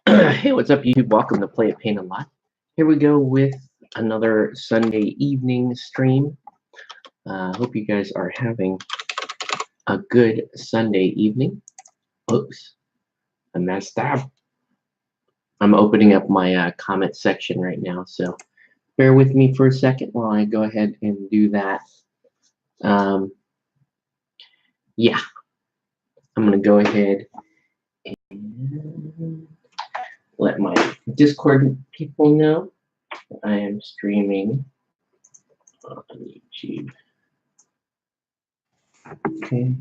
Hey, what's up, YouTube? Welcome to Play It Paint a Lot. Here we go with another Sunday evening stream. Hope you guys are having a good Sunday evening. Oops, I messed up. I'm opening up my comment section right now, so bear with me for a second while I go ahead and do that. Yeah, I'm going to go ahead and let my Discord people know I am streaming on YouTube. Okay,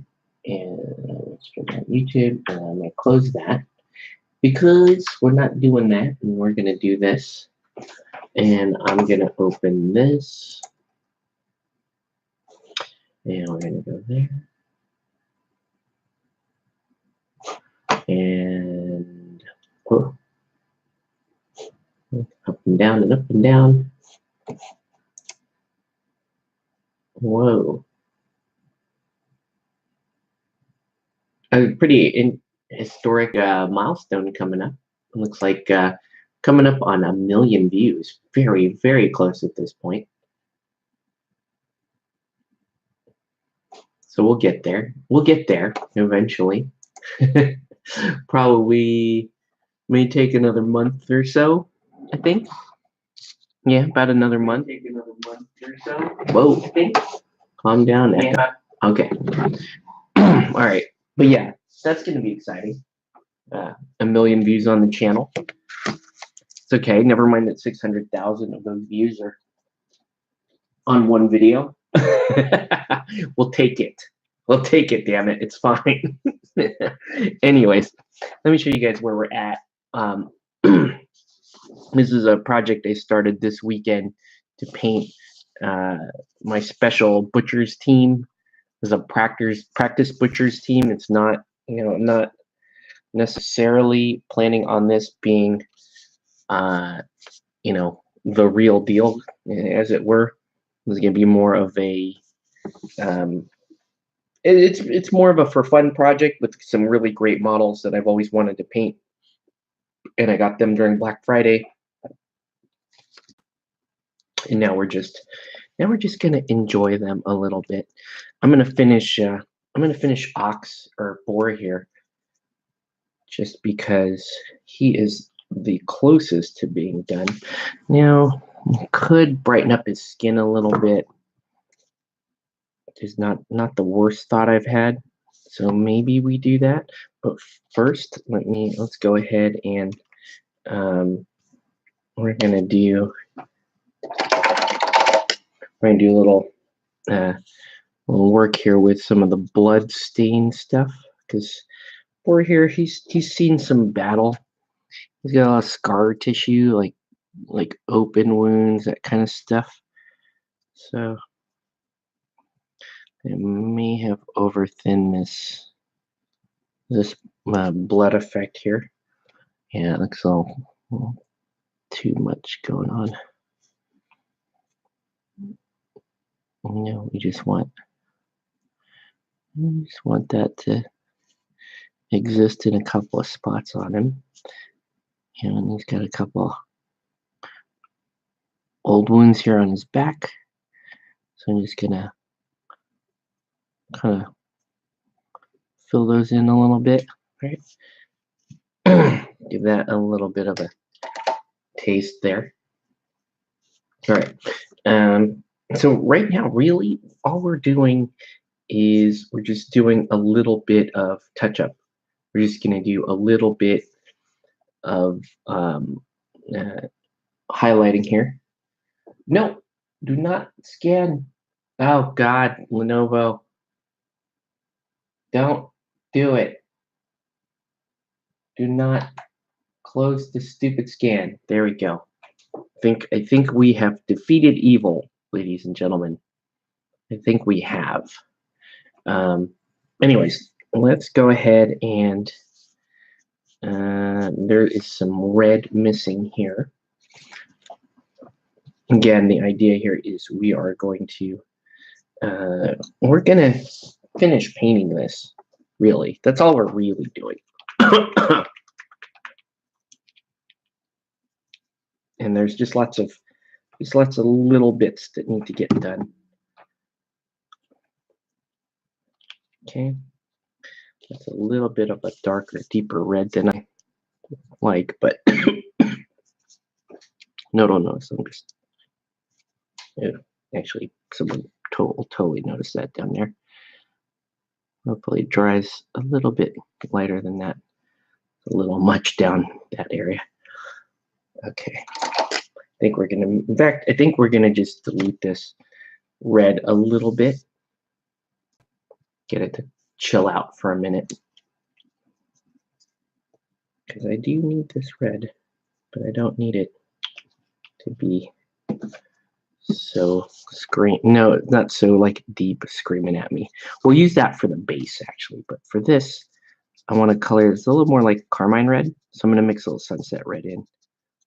and let's go on YouTube, and I'm going to close that because we're not doing that, and we're going to do this. And I'm going to open this, and we're going to go there, and oh, up and down and up and down. Whoa. A pretty historic milestone coming up. It looks like coming up on 1 million views. Very, very close at this point. So we'll get there. We'll get there eventually. Probably may take another month or so, I think. Yeah, about another month. Take another month or so. Whoa. I think. Calm down. Yeah. Okay. All right. But yeah, that's going to be exciting. 1 million views on the channel. It's okay. Never mind that 600,000 of those views are on one video. We'll take it. We'll take it, damn it. It's fine. Anyways, let me show you guys where we're at. This is a project I started this weekend to paint my special butchers team. It's a practice butchers team. It's not, I'm not necessarily planning on this being, the real deal, as it were. It's going to be more of a, it's more of a for fun project with some really great models that I've always wanted to paint, and I got them during Black Friday. And now we're just gonna enjoy them a little bit. I'm gonna finish Ox or Boar here, just because he is the closest to being done. Now, could brighten up his skin a little bit. It's not the worst thought I've had, so maybe we do that. But first, let's go ahead and we're gonna do a little work here with some of the blood stain stuff, because Boar here, he's seen some battle. He's got a lot of scar tissue, like open wounds, that kind of stuff. So it may have overthinned this blood effect here. Yeah, it looks a little too much going on. No, we just want that to exist in a couple of spots on him. And he's got a couple old wounds here on his back. So I'm just gonna kind of fill those in a little bit, right? Give that a little bit of a taste there. All right. So right now, really, all we're doing is we're just doing a little bit of touch-up. We're just going to do a little bit of highlighting here. No, do not scan. Oh, God, Lenovo. Don't do it. Do not close the stupid scan. There we go. I think we have defeated evil, ladies and gentlemen. I think we have. Anyways, let's go ahead and there is some red missing here. Again, the idea here is we are going to we're gonna finish painting this. Really, that's all we're really doing. And there's just lots of little bits that need to get done. Okay, that's a little bit of a darker, deeper red than I like, but no, don't notice. I'm just, yeah, actually, someone totally noticed that down there. Hopefully it dries a little bit lighter than that. A little much down that area. Okay. I think we're gonna, in fact, I think we're gonna just dilute this red a little bit. Get it to chill out for a minute. Because I do need this red, but I don't need it to be so no, not so like deep screaming at me. We'll use that for the base actually, but for this, I want to color this a little more like carmine red. So I'm going to mix a little sunset red in.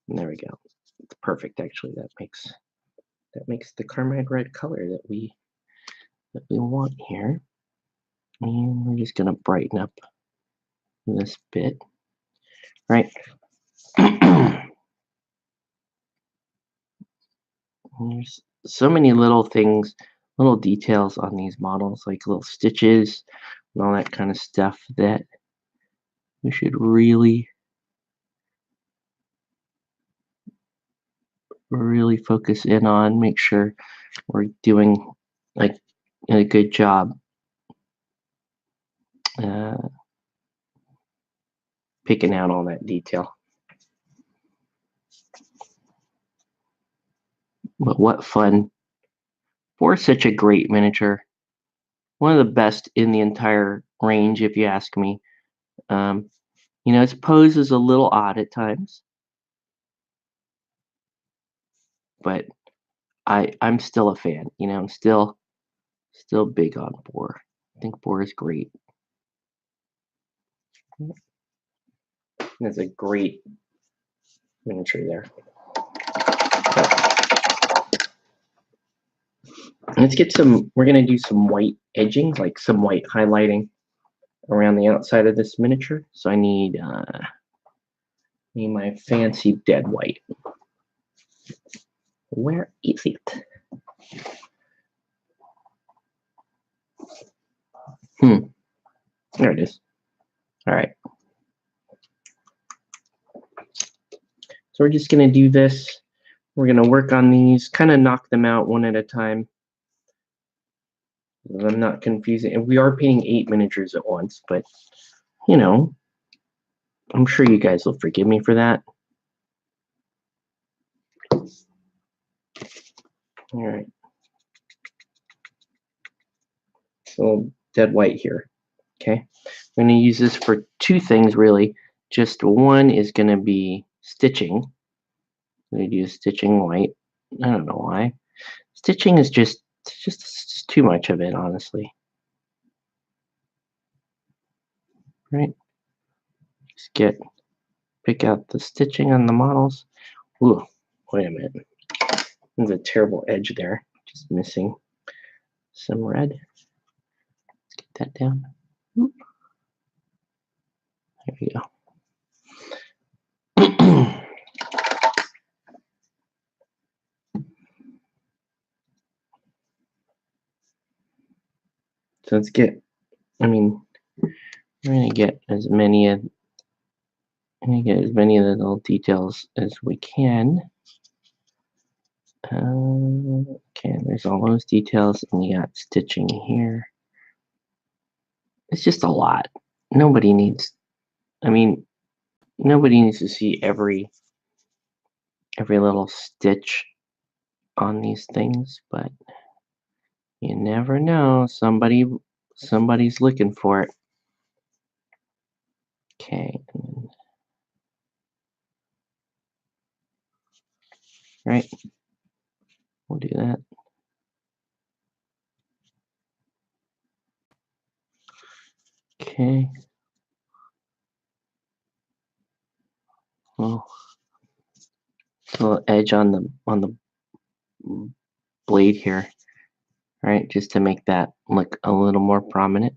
And there we go. It's perfect actually. That makes the carmine red color that we want here. And we're just going to brighten up this bit. Right. There's so many little things, little details on these models, like little stitches and all that kind of stuff that we should really focus in on, make sure we're doing like a good job picking out all that detail. But what fun for such a great miniature. One of the best in the entire range, if you ask me. You know, its pose is a little odd at times, but I'm still a fan. You know, I'm still big on Boar. I think Boar is great. That's a great miniature there. Let's get some, we're going to do some white edging, like some white highlighting around the outside of this miniature. So I need my fancy dead white. Where is it? There it is. All right. So we're just going to do this. We're going to work on these, kind of knock them out one at a time. I'm not confusing. And we are painting 8 miniatures at once, but, you know, I'm sure you guys will forgive me for that. All right. So dead white here. Okay. I'm going to use this for 2 things, really. Just one is going to be stitching. I'm going to do stitching white. I don't know why. Stitching is just too much of it, honestly. Right? Just pick out the stitching on the models. Ooh, wait a minute. There's a terrible edge there. Just missing some red. Let's get that down. There we go. So let's get, I mean, we're going to get as many of the little details as we can. Okay, there's all those details, and you got stitching here. It's just a lot. Nobody needs to see every little stitch on these things, but you never know. Somebody's looking for it. Okay. Right. We'll do that. Okay. Well, a little edge on the blade here, right? Just to make that look a little more prominent.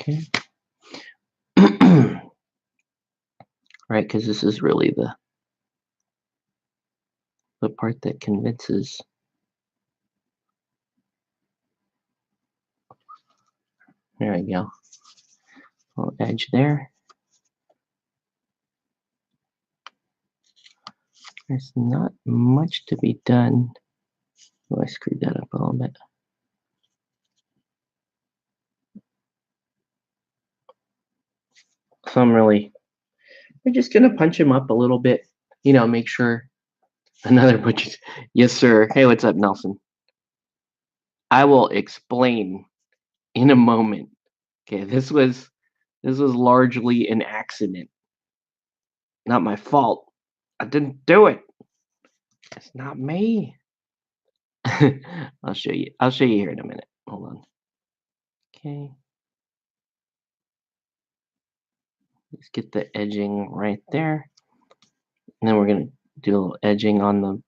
Okay. Right, because this is really the part that convinces. There we go. Little edge there. There's not much to be done. Oh, I screwed that up a little bit. So we're just gonna punch him up a little bit, make sure another butcher. Yes, sir. Hey, what's up, Nelson? I will explain in a moment. Okay, this was largely an accident. Not my fault. I didn't do it. It's not me. I'll show you. I'll show you here in a minute. Hold on. Okay. Let's get the edging right there. And then we're gonna do a little edging on the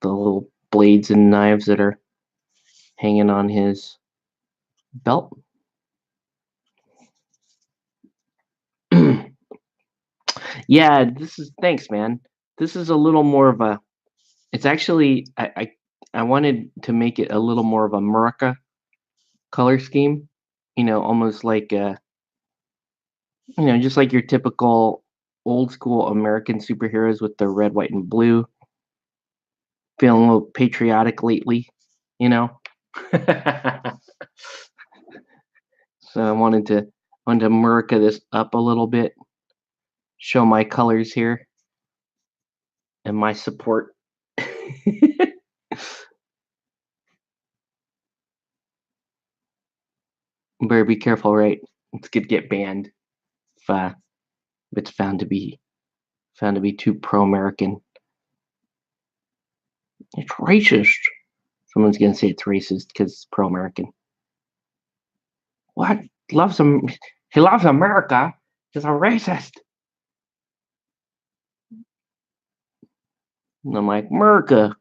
little blades and knives that are hanging on his belt. Yeah, thanks, man. This is a little more of a. It's actually I wanted to make it a little more of a Murica color scheme. Almost like just like your typical old school American superheroes with the red, white, and blue. Feeling a little patriotic lately, So I wanted to Murica this up a little bit, show my colors here and my support. Better be careful, right? It could get banned if it's found to be too pro-American. It's racist. Someone's gonna say it's racist because it's pro-American. What? He loves America. He's a racist. And I'm like, America.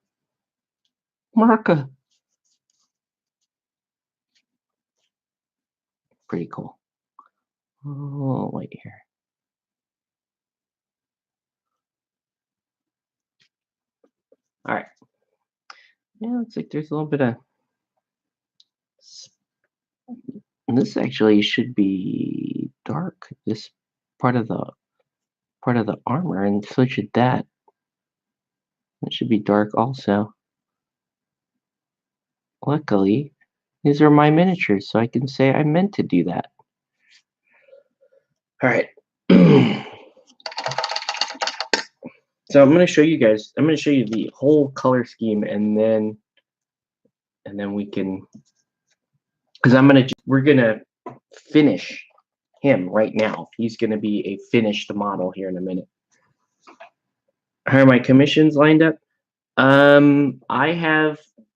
Pretty cool. Oh, wait here. All right. Yeah, looks like there's a little bit of. This actually should be dark. This part of the armor, and so should that. It should be dark also. Luckily, these are my miniatures, so I can say I meant to do that. All right. So I'm going to show you guys. I'm going to show you the whole color scheme, and then we can, because we're gonna finish him right now. He's gonna be a finished model here in a minute. How are my commissions lined up? I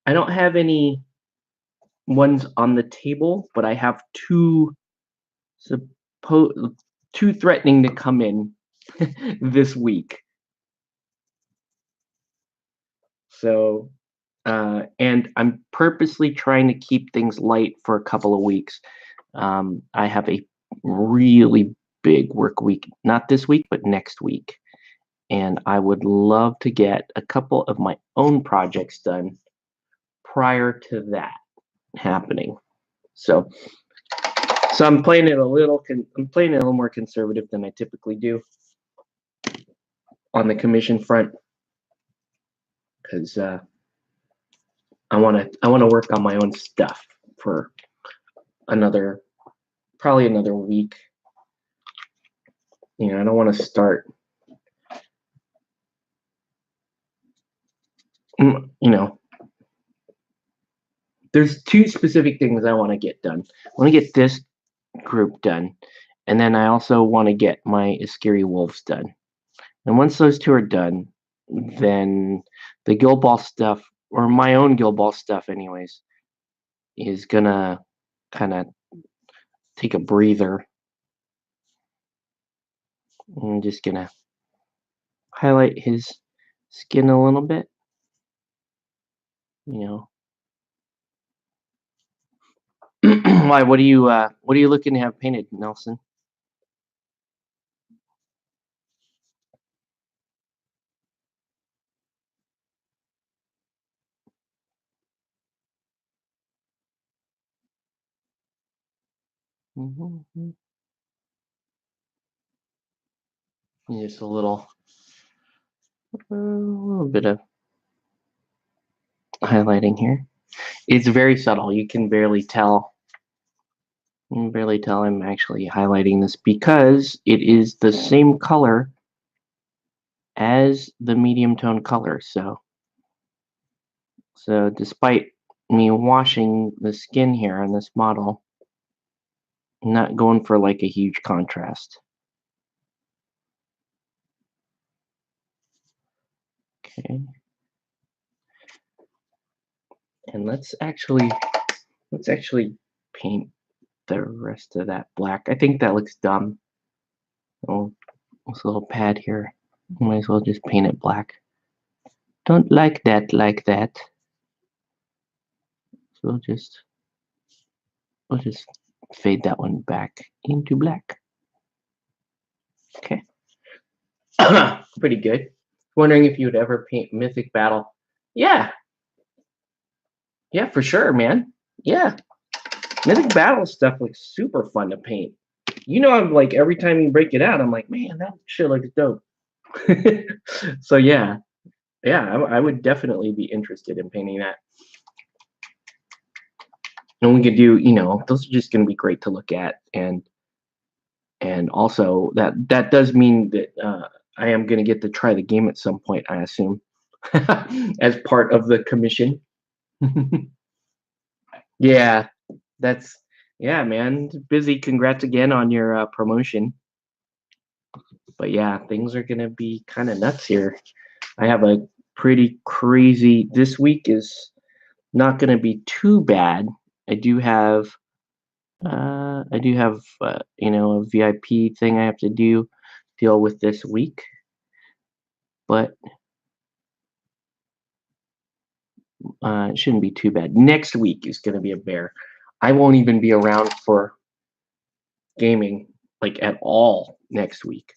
don't have any ones on the table, but I have two threatening to come in this week. So, and I'm purposely trying to keep things light for a couple of weeks. I have a really big work week, not this week, but next week. And I would love to get a couple of my own projects done prior to that happening. So I'm playing it a little more conservative than I typically do on the commission front, because I want to work on my own stuff for probably another week. I don't want to start. There's two specific things I want to get done. I want to get this group done, and then I also want to get my Iskiri Wolves done. And once those two are done, then the Guild Ball stuff, or my own Guild Ball stuff anyways, is gonna kind of take a breather. I'm just gonna highlight his skin a little bit, Why? What are you looking to have painted, Nelson? Mm-hmm. Just a little bit of highlighting here. It's very subtle. You can barely tell. You can barely tell I'm actually highlighting this because it is the same color as the medium tone color. So despite me washing the skin here on this model, I'm not going for like a huge contrast. Okay. And let's actually paint the rest of that black. I think that looks dumb. Oh, this little pad here. Might as well just paint it black. Don't like that like that. So we'll just fade that one back into black. Okay. Pretty good. Wondering if you would ever paint Mythic Battle. Yeah. Yeah, for sure, man. Yeah. Mythic Battle stuff looks super fun to paint. You know, I'm like, every time you break it out, I'm like, man, that shit looks dope. So yeah. Yeah, I would definitely be interested in painting that. And we could do, those are just going to be great to look at, and also that does mean that I am going to get to try the game at some point, I assume, as part of the commission. Yeah, yeah, man. Busy. Congrats again on your promotion. But yeah, things are going to be kind of nuts here. I have a pretty crazy. This week is not going to be too bad. I do have a VIP thing I have to deal with this week, but it shouldn't be too bad. Next week is going to be a bear. I won't even be around for gaming like at all next week.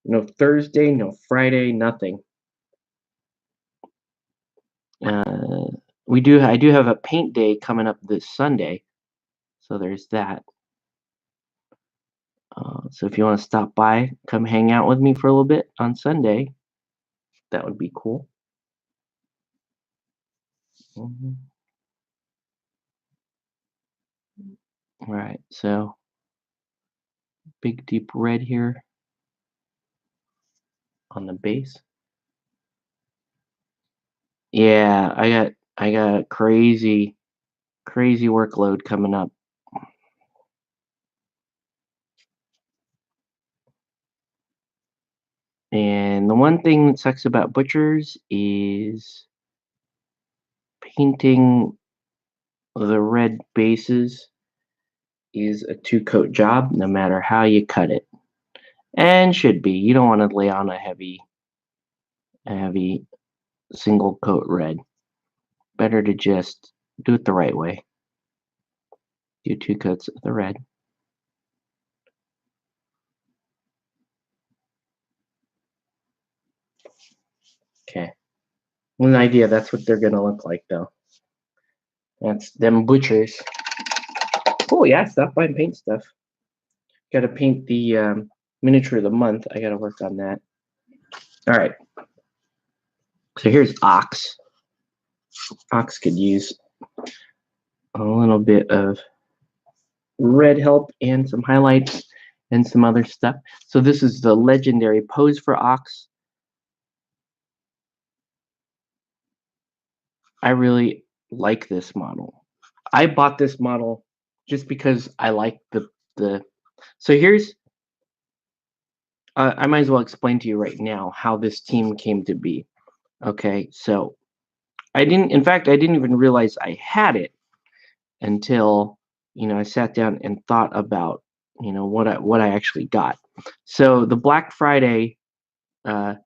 No Thursday, no Friday, nothing. I do have a paint day coming up this Sunday, so there's that. So if you want to stop by, come hang out with me for a little bit on Sunday. That would be cool. All right, so big deep red here on the base. Yeah, I got a crazy workload coming up. And the one thing that sucks about butchers is painting the red bases is a 2-coat job no matter how you cut it. And should be. You don't want to lay on a heavy single coat red. Better to just do it the right way. Do 2 coats of the red. Okay. One idea, that's what they're gonna look like though. That's them butchers. Oh yeah, stop by and paint stuff. Gotta paint the miniature of the month. I gotta work on that. All right. So here's Ox. Ox could use a little bit of red help and some highlights and some other stuff. So this is the legendary pose for Ox. I really like this model. I bought this model just because I like the. So here's. I might as well explain to you right now how this team came to be. Okay, so I didn't. In fact, I didn't even realize I had it until I sat down and thought about what I actually got. So the Black Friday sale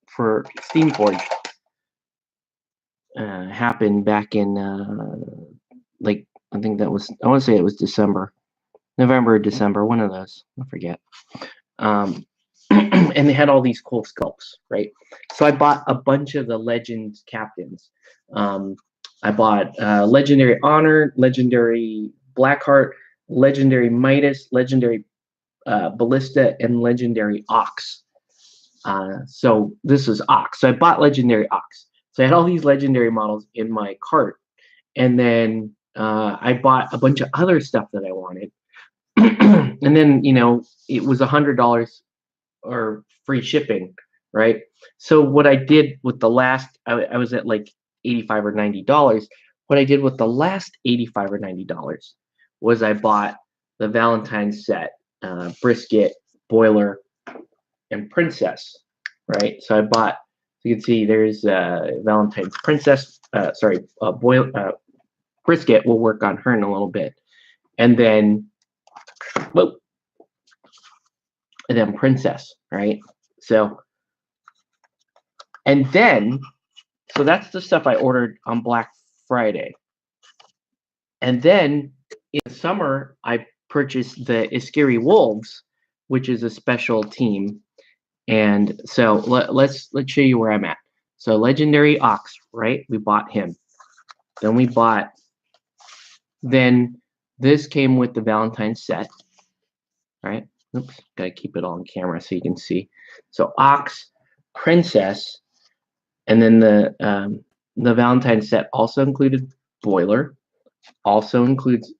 for Steamforge happened back in like I think that was, I want to say it was December, November or December, one of those. I forget. And they had all these cool sculpts, right? So I bought a bunch of the Legends captains. I bought Legendary Honor, Legendary Blackheart, Legendary Midas, Legendary Ballista, and Legendary Ox. So this is Ox. So I bought Legendary Ox. So I had all these legendary models in my cart. And then I bought a bunch of other stuff that I wanted. And then, it was $100 or free shipping, right? So what I did with the last, I was at like $85 or $90. What I did with the last $85 or $90 was I bought the Valentine's set, Brisket, Boiler, and Princess, right? So I bought, you can see there's Valentine's Princess, Brisket. We'll work on her in a little bit. And then, whoa, and then Princess, right? So, and then, so that's the stuff I ordered on Black Friday. And then in the summer, I purchased the Iskiri Wolves, which is a special team. And so let's show you where I'm at. So Legendary Ox, right? We bought him. Then this came with the Valentine's set, right? Oops, gotta keep it on camera so you can see. So Ox, Princess, and then the Valentine's set also included Boiler, also includes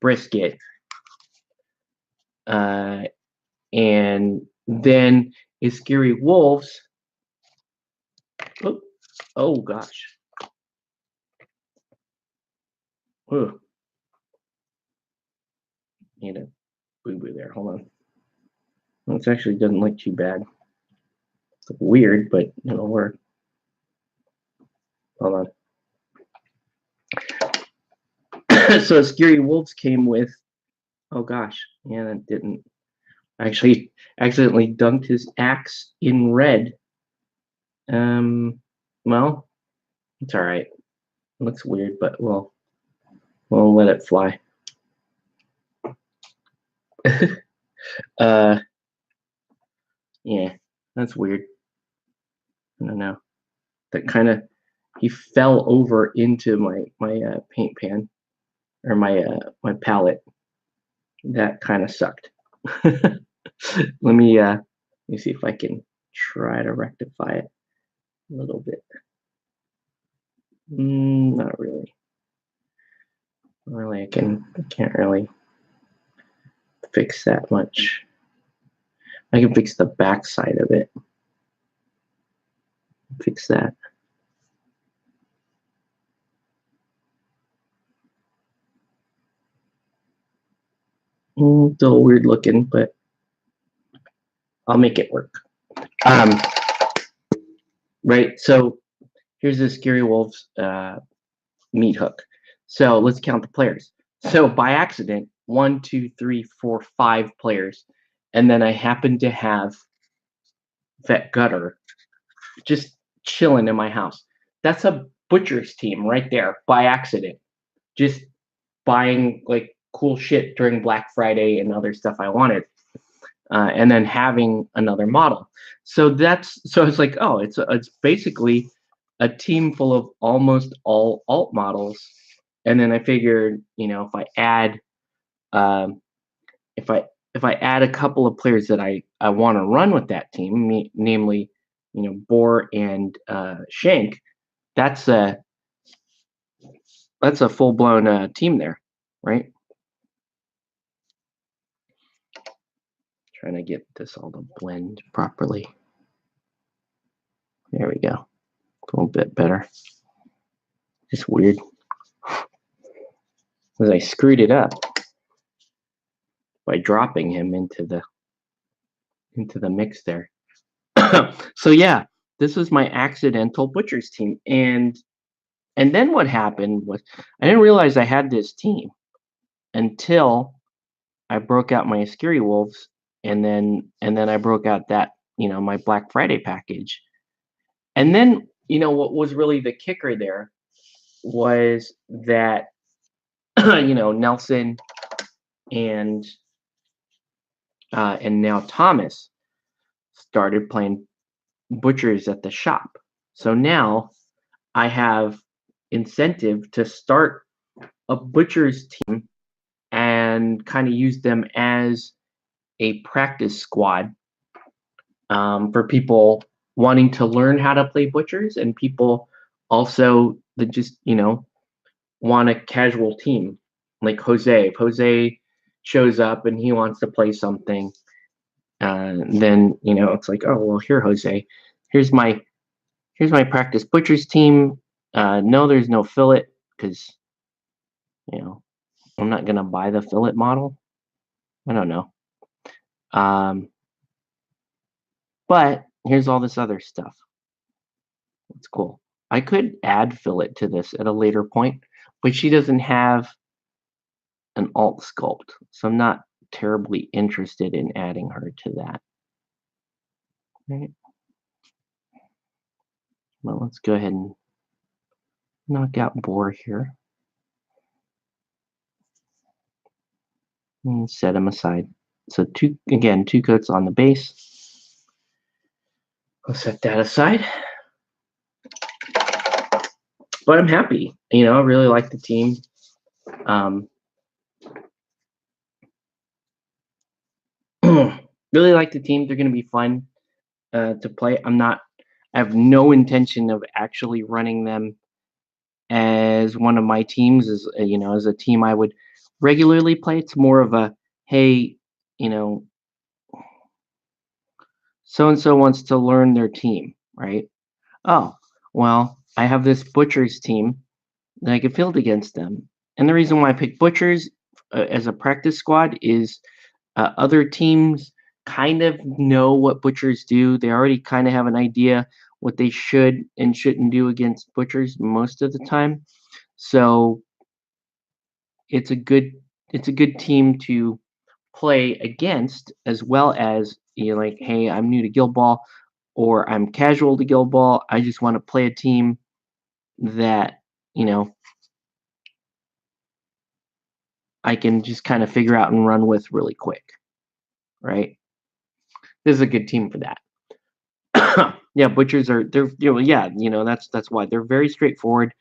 Brisket, and then Iskiri Wolves. Oh gosh. Ooh. Need a boo-boo there. Hold on. Well, it actually doesn't look too bad. It's weird, but it'll work. Hold on. So Iskiri Wolves came with, oh gosh, yeah, that didn't. I actually accidentally dunked his axe in red. Well, it's all right. It looks weird, but we'll let it fly. Yeah, that's weird. I don't know. That kind of, he fell over into my paint pan, or my palette. That kind of sucked. Let me see if I can try to rectify it a little bit. Not really. I can't really fix that much. I can fix the back side of it. Fix that. Still weird looking, but I'll make it work. Right, so here's the Iskiri Wolves meat hook. So let's count the players. So by accident, 1, 2, 3, 4, 5 players. And then I happen to have Vet Gutter just chilling in my house. That's a butcher's team right there by accident. Just buying like cool shit during Black Friday and other stuff I wanted. And then having another model. So it's like, oh, it's basically a team full of almost all alt models. And then I figured, if I add, if I add a couple of players that I want to run with that team, namely, Boar and Shank, that's a full blown team there, right? Trying to get this all to blend properly. There we go. A little bit better. It's weird. Because I screwed it up by dropping him into the mix there. So yeah, this was my accidental butcher's team. And then what happened was I didn't realize I had this team until I broke out my Iskiri Wolves, and then I broke out that, my Black Friday package. And then, what was really the kicker there was that Nelson and now Thomas started playing butchers at the shop. So now I have incentive to start a butchers team and kind of use them as a practice squad for people wanting to learn how to play butchers and people also that just want a casual team like Jose. If Jose shows up and he wants to play something, then it's like, oh well, here Jose, here's my practice butchers team. No, there's no fillet because I'm not gonna buy the fillet model. I don't know. But here's all this other stuff. It's cool. I could add fillet to this at a later point, but she doesn't have an alt sculpt, so I'm not terribly interested in adding her to that. Right. Well, let's go ahead and knock out Boar here. And set him aside. So two coats on the base. I'll set that aside. But I'm happy. I really like the team. Really like the team. They're going to be fun to play. I have no intention of actually running them as one of my teams, as a team I would regularly play. It's more of a, hey, so and so wants to learn their team, right? Oh, well, I have this butchers team that I could field against them. And the reason why I picked butchers as a practice squad is other teams kind of know what butchers do. They already kind of have an idea what they should and shouldn't do against butchers most of the time. So it's a good team to play against, as well as like, hey, I'm new to Guild Ball or I'm casual to Guild Ball. I just want to play a team that I can just kind of figure out and run with really quick, right? This is a good team for that. Yeah, butchers are that's why they're very straightforward,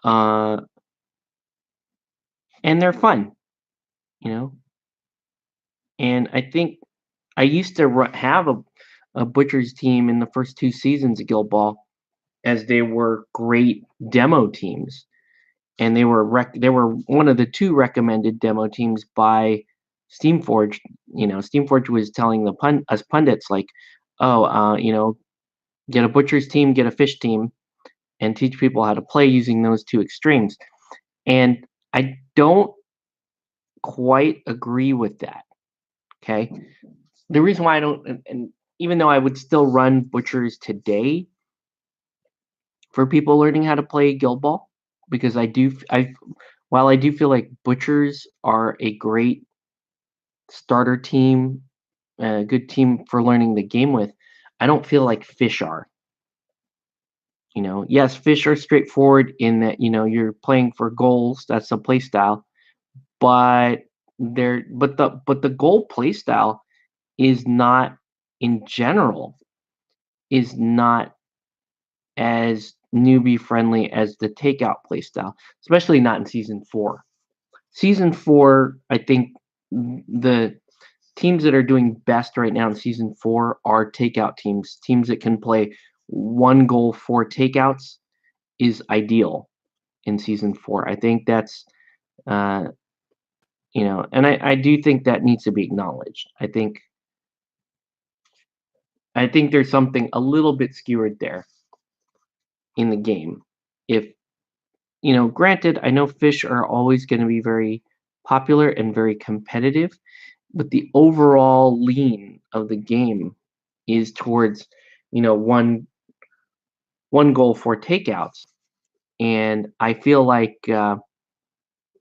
and they're fun, And I think I used to have a butchers team in the first 2 seasons of Guild Ball, as they were great demo teams, and they were one of the 2 recommended demo teams by Steamforged. Steamforged was telling us pundits like, oh, get a butcher's team, get a fish team, and teach people how to play using those 2 extremes. And I don't quite agree with that. Okay. The reason why I don't, and even though I would still run butchers today for people learning how to play Guild Ball, because while I do feel like butchers are a great starter team, a good team for learning the game with, I don't feel like fish are. Yes, fish are straightforward in that you're playing for goals. That's a play style, but the goal play style is not, in general, is not as newbie friendly as the takeout playstyle, especially not in season 4. Season 4, I think the teams that are doing best right now in season 4 are takeout teams. Teams that can play 1 goal 4 takeouts is ideal in season 4. I think that's and I do think that needs to be acknowledged. I think there's something a little bit skewered there in the game. If granted, I know fish are always going to be very popular and very competitive, but the overall lean of the game is towards one goal 4 takeouts, and I feel like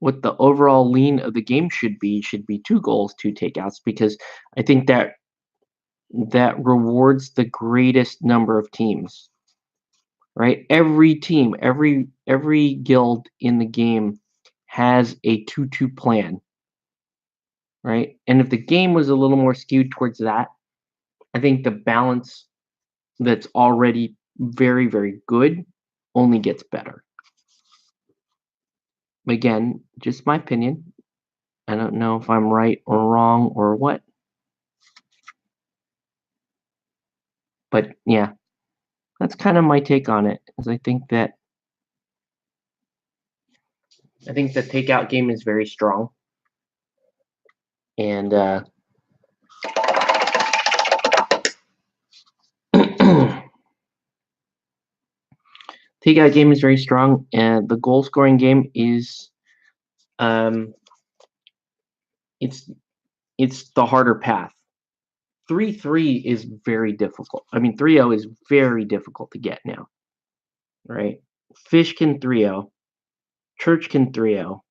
what the overall lean of the game should be 2 goals 2 takeouts, because I think that rewards the greatest number of teams. Right? Every team, every guild in the game has a 2-2 plan, right? And if the game was a little more skewed towards that, I think the balance that's already very, very good only gets better. Again, just my opinion. I don't know if I'm right or wrong or what. But yeah, that's kind of my take on it. Is I think the takeout game is very strong. And takeout game is very strong, and the goal scoring game is it's the harder path. 3-3 is very difficult. I mean 3-0 is very difficult to get now. Right? Fish can 3-0. Church can 3-0.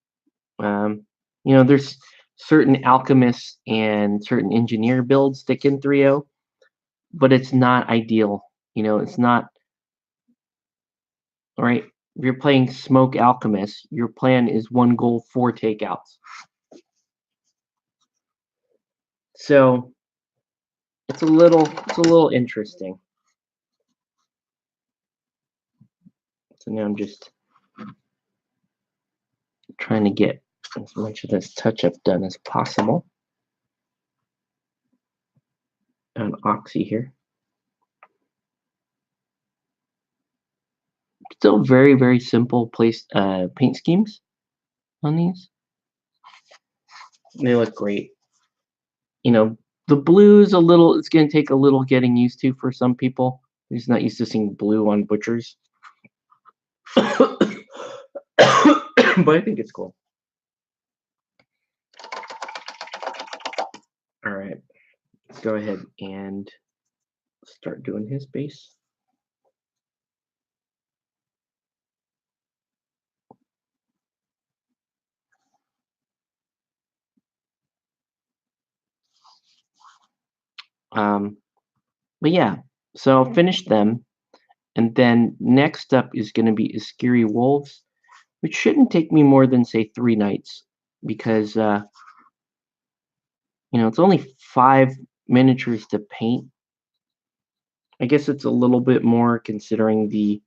There's certain alchemists and certain engineer builds that can 3-0, but it's not ideal. It's not right. If you're playing Smoke Alchemist, your plan is 1 goal, 4 takeouts. So it's a little interesting. So now I'm just trying to get as much of this touch-up done as possible. On Oxy here. Still very, very simple paint schemes on these. They look great. The blue is it's going to take a little getting used to for some people. They're just not used to seeing blue on butchers. But I think it's cool. All right, let's go ahead and start doing his base. But yeah, so I'll finish them, and then next up is going to be Iskiri Wolves, which shouldn't take me more than say 3 nights, because it's only 5 miniatures to paint. I guess it's a little bit more considering the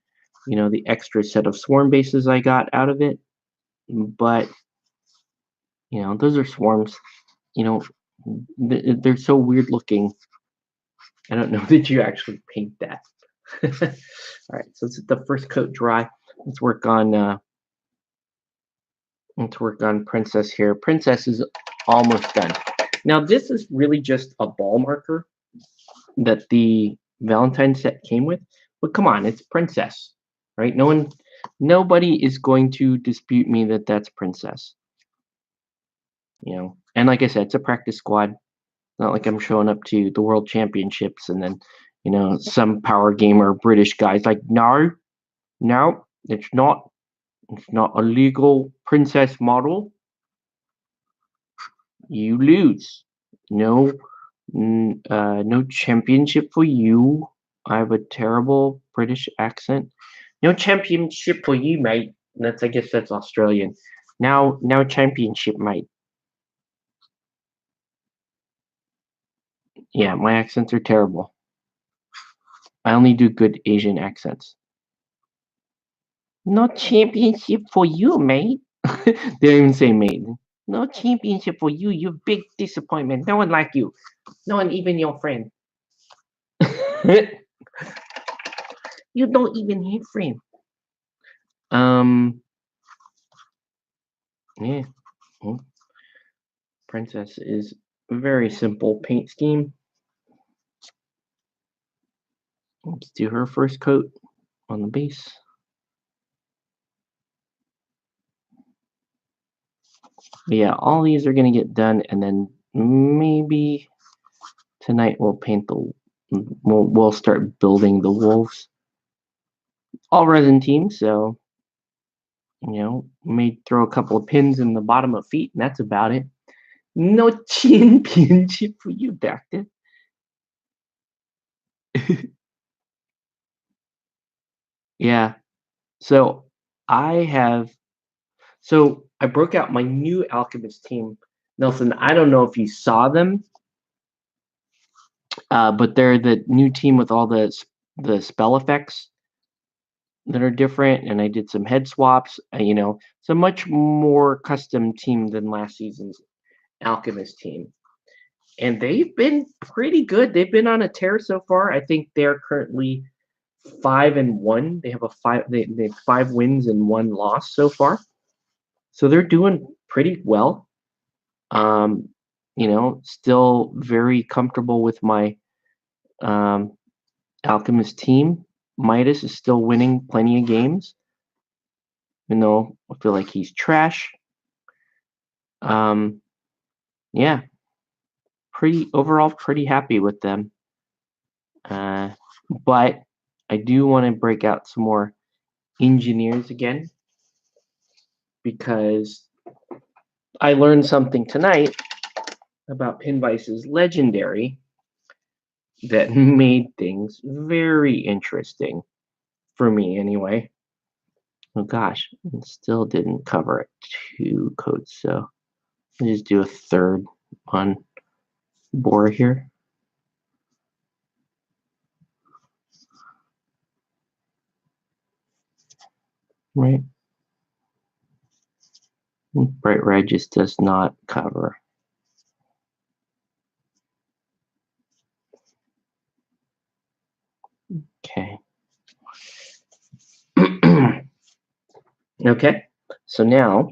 extra set of swarm bases I got out of it, but those are swarms. They're so weird looking. I don't know that you actually paint that. All right, so let's let the first coat dry. Let's work on Princess here. Princess is almost done. Now this is really just a ball marker that the Valentine set came with, but come on, it's Princess, right? Nobody is going to dispute me that that's Princess. And like I said, it's a practice squad. Not like I'm showing up to the World Championships and then, some power gamer British guy's like, no, it's not a legal Princess model. You lose. No championship for you. I have a terrible British accent. No championship for you, mate. I guess that's Australian. Now championship, mate. Yeah, my accents are terrible. I only do good Asian accents. No championship for you, mate. They don't even say mate. No championship for you. You big disappointment. No one like you. No one even your friend. You don't even have friend. Yeah. Princess is a very simple paint scheme. Let's do her first coat on the base. But yeah, all these are going to get done, and then maybe tonight we'll paint we'll start building the wolves. All resin teams, so may throw a couple of pins in the bottom of feet, and that's about it. No championship for you, Doctor. Yeah. So I I broke out my new Alchemist team. Nelson, I don't know if you saw them, but they're the new team with all the spell effects that are different, and I did some head swaps. It's a much more custom team than last season's Alchemist team, and they've been pretty good. They've been on a tear so far. I think they're currently 5-1. They have they have 5 wins and 1 loss so far, so they're doing pretty well. Still very comfortable with my Alchemist team. Midas is still winning plenty of games, even though I feel like he's trash. Yeah, overall pretty happy with them. But I do want to break out some more engineers again, because I learned something tonight about Pinvice's legendary that made things very interesting for me anyway. Oh gosh, it still didn't cover 2 codes, so I'll just do a third on Bora here. Right. Bright red just does not cover. Okay. Okay, so now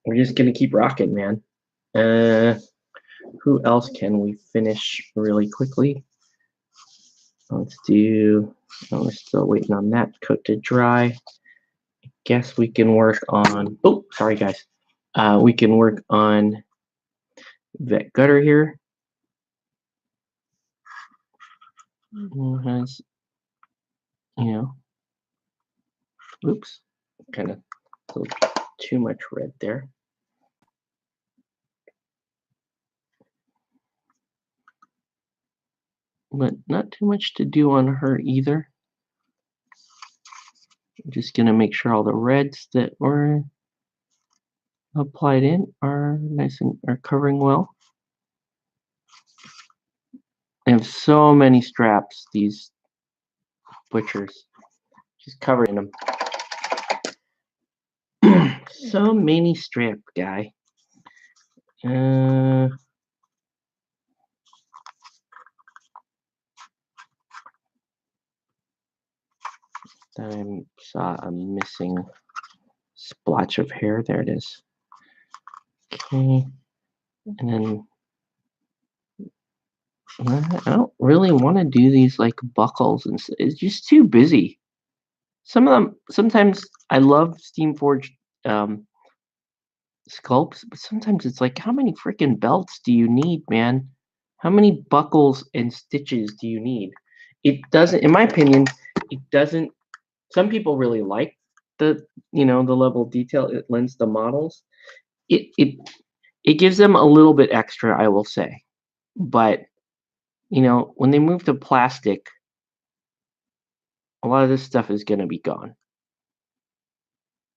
we're just gonna keep rocking, man. Who else can we finish really quickly? Let's do. Oh, we're still waiting on that coat to dry. I guess we can work on. Oh, sorry guys. We can work on Vet Gutter here. Who has, oops, kind of a little too much red there. But not too much to do on her either. I'm just gonna make sure all the reds that were applied in are nice and are covering well. They have so many straps, these butchers. Just covering them. So many strap, guy. I saw a missing splotch of hair. There it is. Okay. And then I don't really want to do these like buckles, and it's just too busy. Some of them, sometimes I love Steamforged sculpts, but sometimes it's like, how many freaking belts do you need, man? How many buckles and stitches do you need? It doesn't, in my opinion, it doesn't. Some people really like the level of detail it lends the models. It gives them a little bit extra, I will say, but when they move to plastic, a lot of this stuff is going to be gone,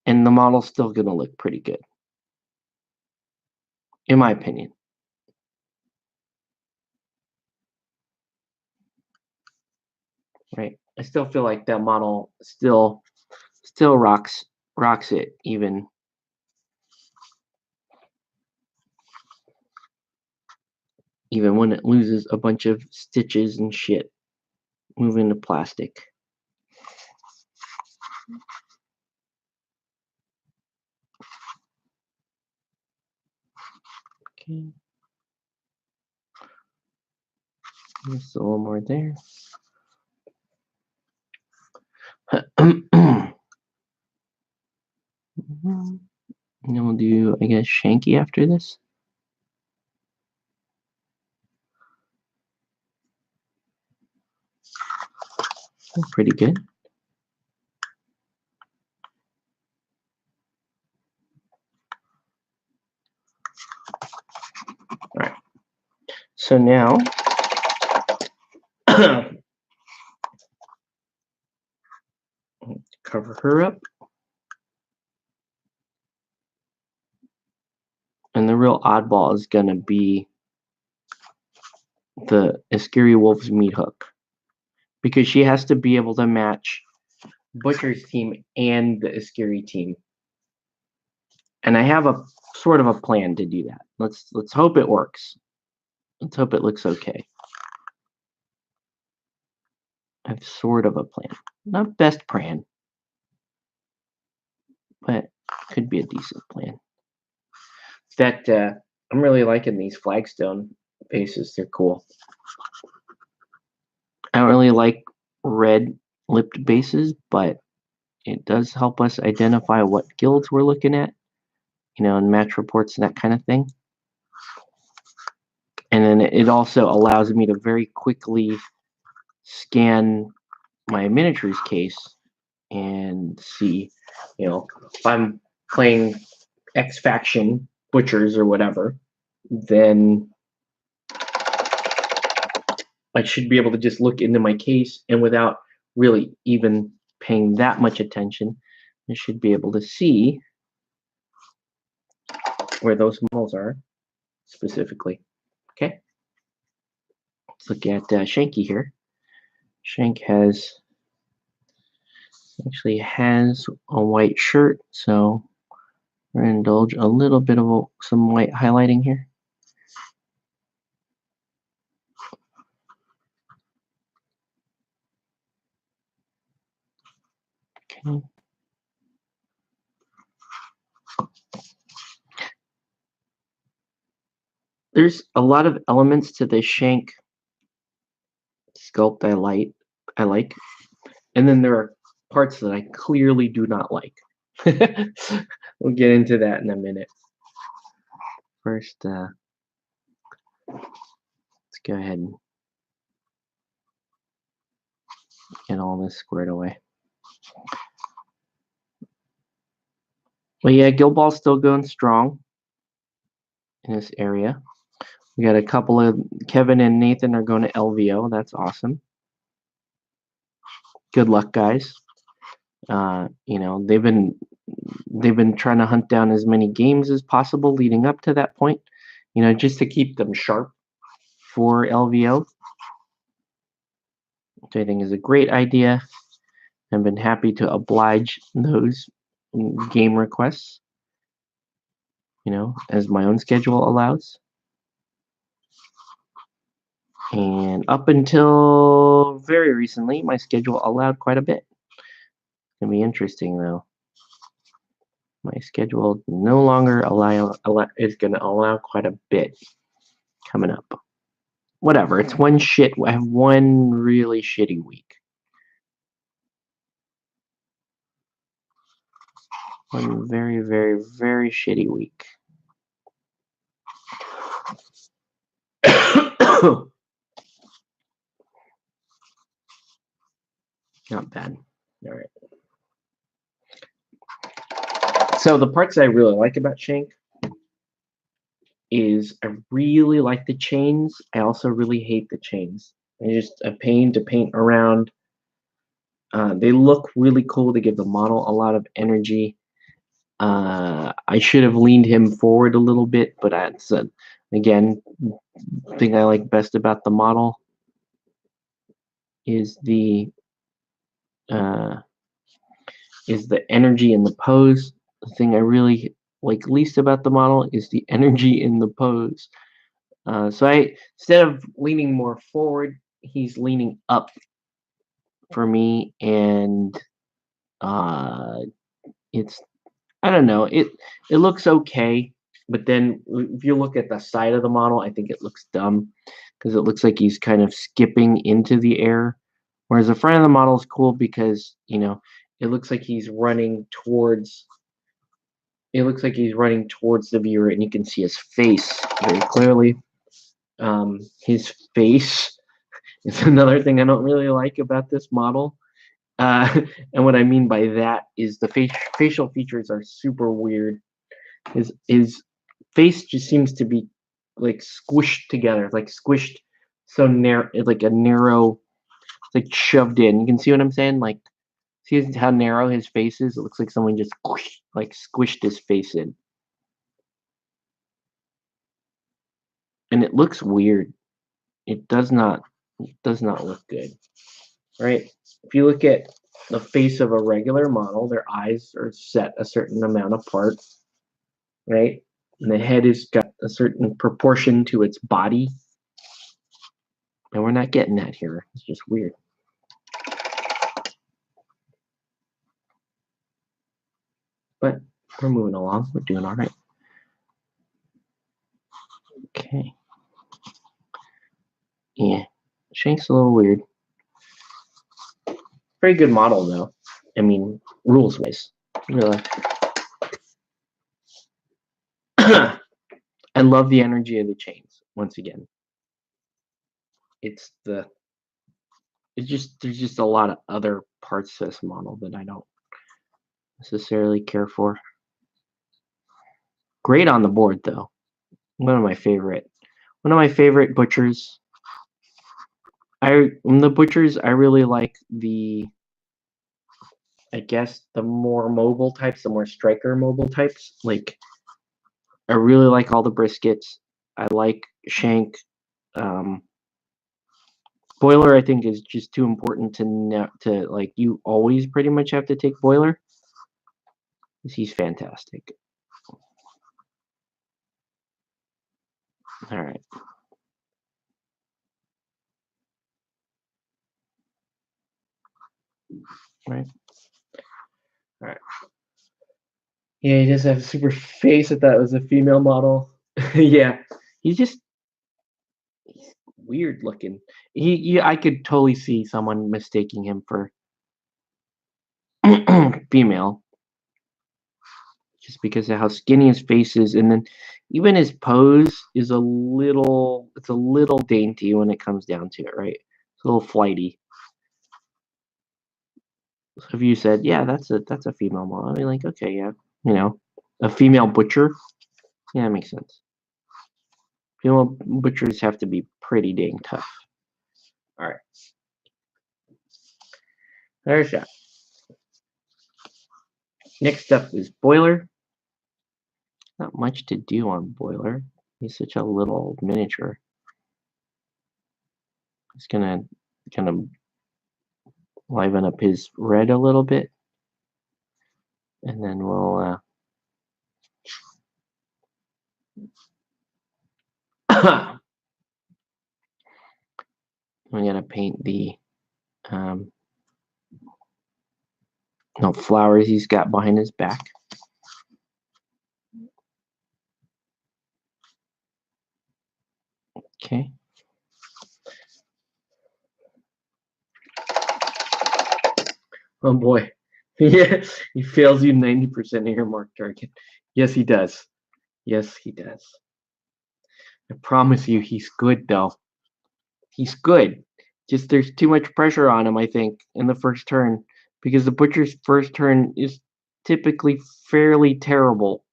and the model's still going to look pretty good, in my opinion. Right? I still feel like that model still rocks it, even when it loses a bunch of stitches and shit moving to plastic. Okay. Just a little more there. And then we'll do, I guess, Shanky after this. Pretty good. All right. So now, cover her up. And the real oddball is going to be the Askeri Wolves meat hook, because she has to be able to match Butcher's team and the Askeri team. And I have a sort of a plan to do that. Let's hope it works. Let's hope it looks okay. I have sort of a plan. Not best plan, but could be a decent plan. That I'm really liking these flagstone bases. They're cool. I don't really like red lipped bases, but it does help us identify what guilds we're looking at, and match reports and that kind of thing. And then it also allows me to very quickly scan my miniatures case and see, if I'm playing X faction butchers or whatever, then I should be able to just look into my case, and without really even paying that much attention, I should be able to see where those models are specifically. Okay, let's look at Shanky here. Shank actually has a white shirt, so we're going to indulge a little bit of some white highlighting here. Okay. There's a lot of elements to this Shank sculpt I like, and then there are parts that I clearly do not like. We'll get into that in a minute. First, let's go ahead and get all this squared away. Well, yeah, Guild Ball's still going strong in this area. We got a couple of Kevin and Nathan are going to LVO. That's awesome. Good luck, guys. They've been trying to hunt down as many games as possible leading up to that point, just to keep them sharp for LVO, which I think is a great idea. I've been happy to oblige those game requests, as my own schedule allows. And up until very recently, my schedule allowed quite a bit. It's going to be interesting, though. My schedule no longer is going to allow quite a bit coming up. Whatever, it's I have one really shitty week. One very, very, very shitty week. Not bad. All right. So the parts I really like about Shank is I really like the chains. I also really hate the chains. They're just a pain to paint around. They look really cool. They give the model a lot of energy. I should have leaned him forward a little bit, but that's again, the thing I like best about the model is the energy in the pose. The thing I really like least about the model is the energy in the pose. So instead of leaning more forward, he's leaning up for me, and it's, I don't know, it looks okay, but then if you look at the side of the model, I think it looks dumb because it looks like he's kind of skipping into the air, whereas the front of the model is cool because it looks like he's running towards. It looks like he's running towards the viewer, and you can see his face very clearly. His face is another thing I don't really like about this model. And what I mean by that is the facial features are super weird. His face just seems to be like squished together, like squished so narrow, like a narrow, like shoved in. You can see what I'm saying? Like, see how narrow his face is? It looks like someone just squished his face in. and it looks weird. It does not look good, right? If you look at the face of a regular model, their eyes are set a certain amount apart, right? And the head has got a certain proportion to its body. And we're not getting that here. It's just weird. But we're moving along. We're doing all right. Okay. Yeah. Shank's a little weird. Very good model, though. I mean, rules-wise. Really. I love the energy of the chains, once again. There's just a lot of other parts to this model that I don't necessarily care for. Great on the board, though. One of my favorite butchers. The butchers, I really like I guess the more mobile types, the more striker mobile types. Like, I really like all the briskets. I like Shank. Boiler, I think, is just too important to like. You always pretty much have to take Boiler. He's fantastic. All right. Right. All right. Yeah, he does have a super face. I thought it was a female model. Yeah, he's weird looking. I could totally see someone mistaking him for female, just because of how skinny his face is, and then even his pose is a little dainty when it comes down to it, right? It's a little flighty. So if you said, yeah, that's a female model, I'd be like, okay, yeah, a female butcher, yeah, that makes sense. Female butchers have to be pretty dang tough. All right, there's that. Next up is Boiler. Not much to do on Boiler. He's such a little miniature. It's gonna kind of liven up his red a little bit, and then we'll I'm gonna paint the flowers he's got behind his back. Okay. Oh boy. Yeah, he fails you 90% of your mark target. Yes, he does. Yes, he does. I promise you, he's good, though. He's good. Just there's too much pressure on him, I think, in the first turn, because the Butcher's first turn is typically fairly terrible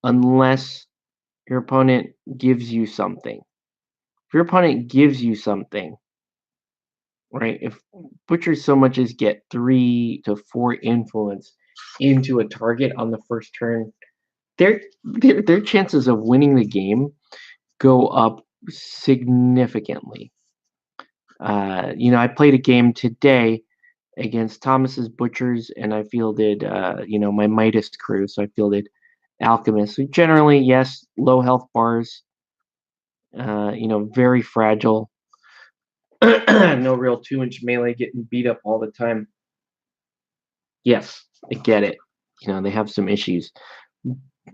unless your opponent gives you something. If your opponent gives you something, right? If Butchers so much as get 3 to 4 influence into a target on the first turn, their chances of winning the game go up significantly. I played a game today against Thomas's Butchers, and I fielded, my Midas crew. So I fielded Alchemists. So generally, yes, low health bars, very fragile. No real 2-inch melee getting beat up all the time. Yes, I get it. They have some issues.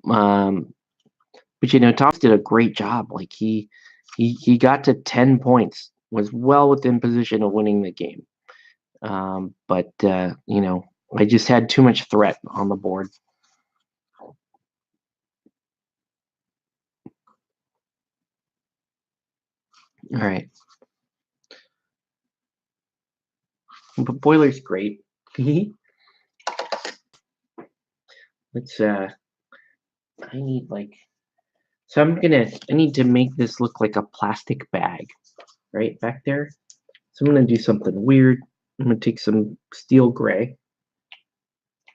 But Thomas did a great job. Like he got to 10 points, was well within position of winning the game. But I just had too much threat on the board. All right. But Boiler's great. Let's I need I need to make this look like a plastic bag right back there. So I'm gonna do something weird. I'm gonna take some steel gray,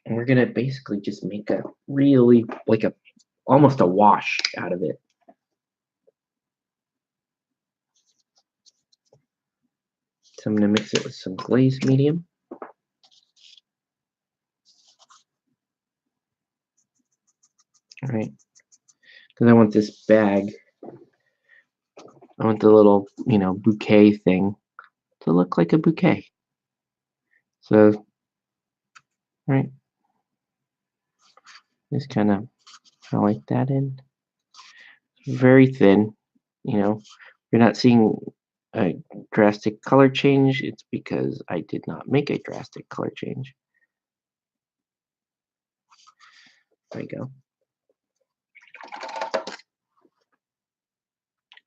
and we're gonna basically just make a really almost a wash out of it. So I'm going to mix it with some glazed medium. All right. Because I want this bag. I want the little, bouquet thing to look like a bouquet. So, right. Just kind of highlight that in. Very thin. You're not seeing a drastic color change. It's because I did not make a drastic color change. There you go.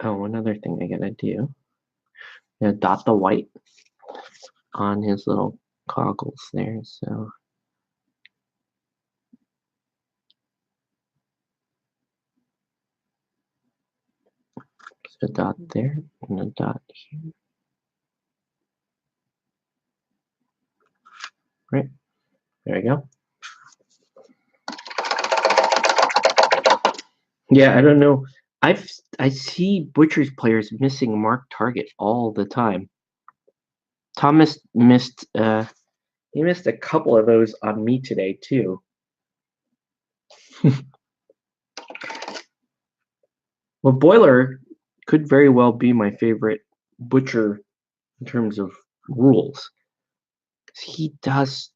Oh, another thing I gotta do. I'm gonna dot the white on his little goggles there. So a dot there and a dot here. Right. There we go. Yeah, I don't know. I see Butchers players missing mark target all the time. Thomas missed he missed a couple of those on me today too. Well, Boiler could very well be my favorite Butcher in terms of rules. He does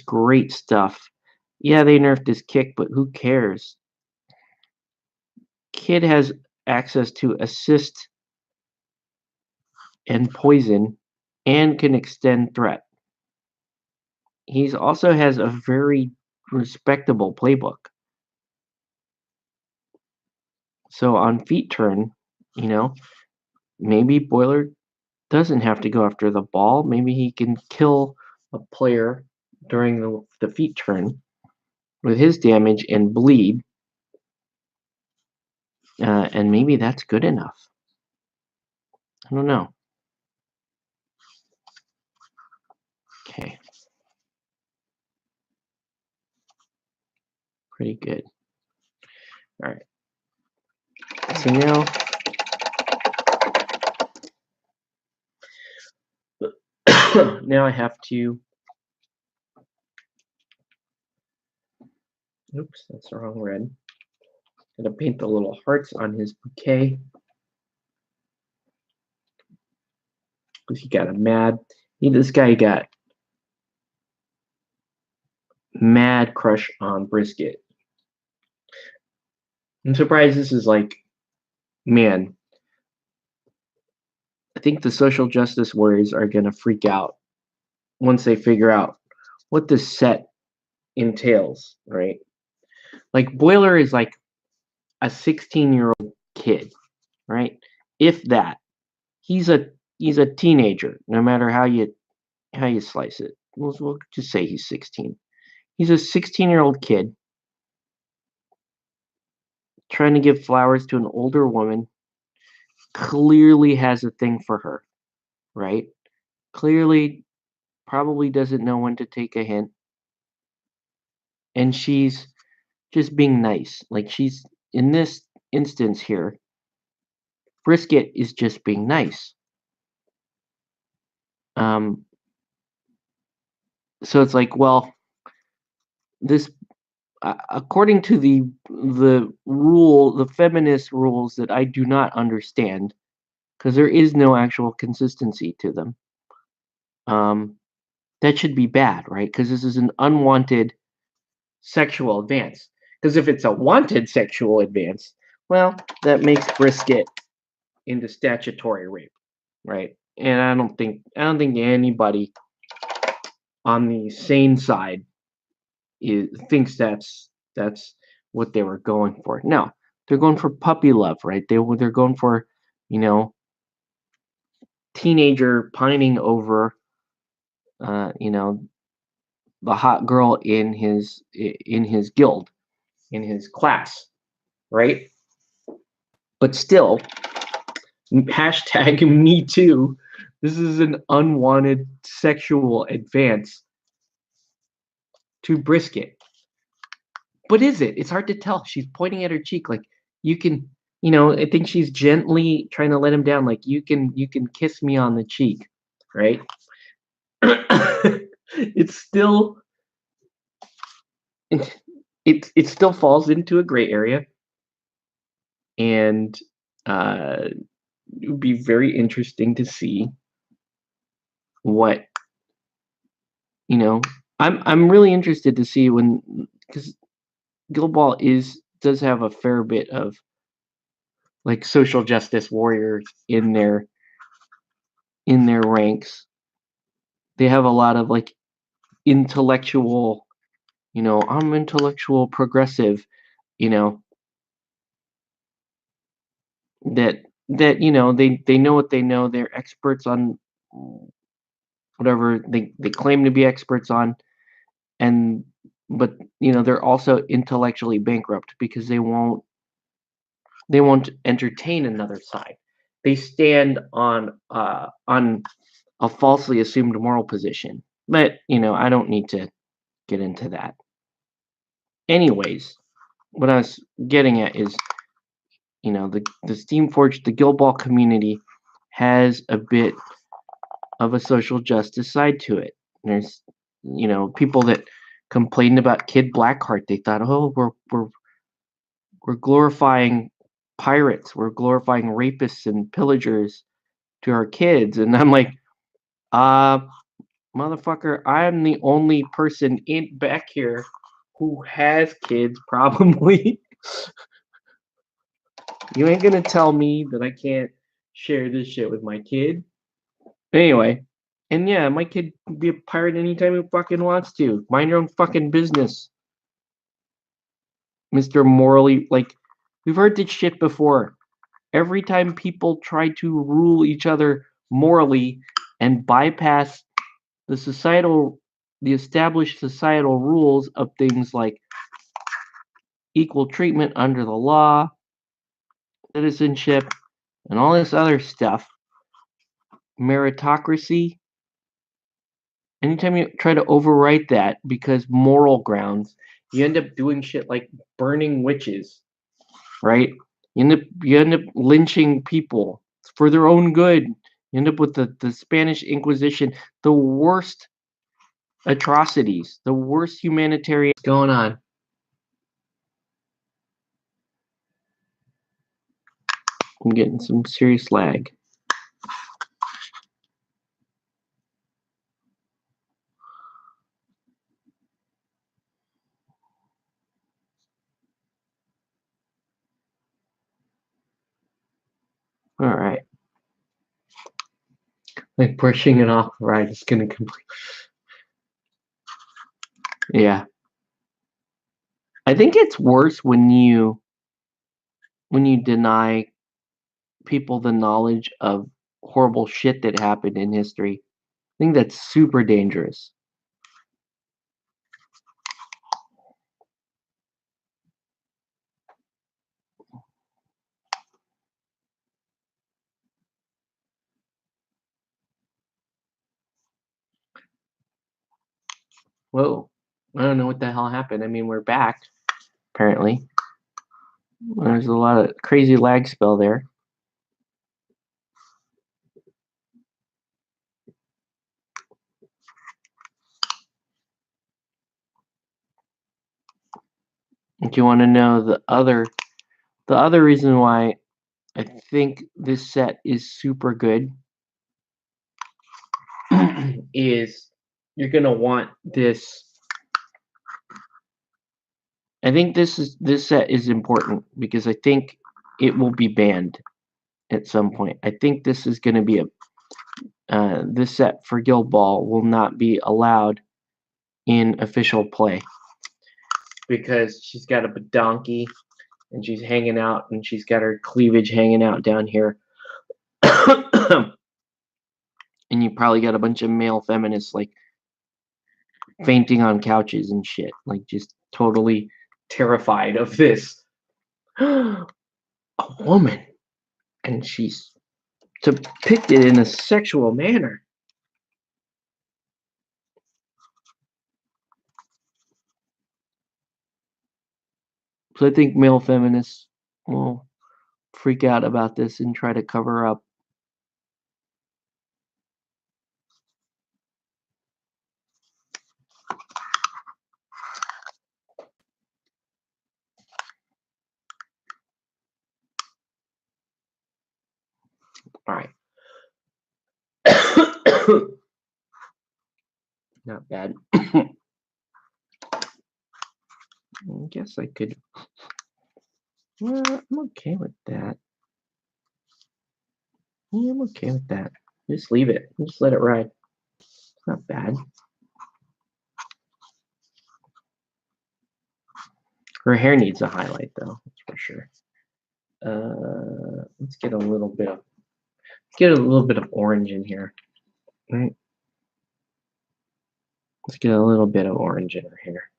great stuff. Yeah, they nerfed his kick, but who cares? Kid has access to assist and poison and can extend threat. He also has a very respectable playbook. So on feet turn, maybe Boiler doesn't have to go after the ball. Maybe he can kill a player during the feet turn with his damage and bleed. And maybe that's good enough. I don't know. Okay. Pretty good. All right. So now I have to. Oops, that's the wrong red. I'm gonna paint the little hearts on his bouquet. Because he got a mad. This guy got mad crush on Brisket. I'm surprised this is like, man. I think the social justice warriors are gonna freak out once they figure out what this set entails, right? Like Boiler is like a 16-year-old kid, right? If that. He's a teenager, no matter how you slice it. We'll just say he's 16. He's a 16-year-old kid trying to give flowers to an older woman. Clearly has a thing for her, right? Clearly probably doesn't know when to take a hint. And she's just being nice. Like she's in this instance here, Brisket is just being nice. So it's like, well, this according to the feminist rules that I do not understand, because there is no actual consistency to them. That should be bad, right? Because this is an unwanted sexual advance. Because if it's a wanted sexual advance, well, that makes Brisket into statutory rape, right? And I don't think anybody on the sane side thinks that's what they were going for. No, they're going for puppy love, right? They're going for, teenager pining over, the hot girl in his guild, in his class, right? But still, hashtag me too. This is an unwanted sexual advance to Brisket. But is it? It's hard to tell. She's pointing at her cheek like you can, I think she's gently trying to let him down like you can kiss me on the cheek. right? It's still it still falls into a gray area, and it would be very interesting to see what I'm really interested to see when because Guild Ball does have a fair bit of like social justice warriors in their ranks. They have a lot of like intellectual, I'm intellectual progressive, you know, that they know what they know. They're experts on whatever they claim to be experts on, and but they're also intellectually bankrupt because they won't entertain another side. They stand on a falsely assumed moral position. But I don't need to get into that. Anyways, what I was getting at is, the Steamforged, the Guild Ball community has a bit of a social justice side to it. There's, people that complained about Kid Blackheart. They thought, oh, we're glorifying pirates, we're glorifying rapists and pillagers to our kids, and I'm like, uh, motherfucker, I'm the only person in back here who has kids, probably. You ain't gonna tell me that I can't share this shit with my kid. Anyway, and yeah, my kid can be a pirate anytime he fucking wants to. Mind your own fucking business, Mr. Morally. Like, we've heard this shit before. Every time people try to rule each other morally and bypass the established societal rules of things like equal treatment under the law, citizenship, and all this other stuff, meritocracy. Anytime you try to overwrite that because moral grounds, you end up doing shit like burning witches, right? You end up lynching people for their own good. You end up with the Spanish Inquisition, the worst atrocities, the worst humanitarian going on. I'm getting some serious lag. All right. Like brushing it off, right? It's gonna complete. Yeah. I think it's worse when you deny people the knowledge of horrible shit that happened in history. I think that's super dangerous. Whoa. I don't know what the hell happened. I mean, we're back, apparently. There's a lot of crazy lag spell there. Do you want to know the other reason why I think this set is super good is you're gonna want this. I think this set is important because I think it will be banned at some point. I think this is going to be this set for Guild Ball will not be allowed in official play because she's got a donkey and she's hanging out and she's got her cleavage hanging out down here. And you probably got a bunch of male feminists like fainting on couches and shit, like just totally terrified of this. A woman, and she's depicted in a sexual manner. So I think male feminists will freak out about this and try to cover up All right. Not bad. I guess I could. Well, I'm okay with that. Yeah, I'm okay with that. Just leave it. Just let it ride. It's not bad. Her hair needs a highlight, though. That's for sure. Let's get a little bit of orange in here. All right. Let's get a little bit of orange in her hair.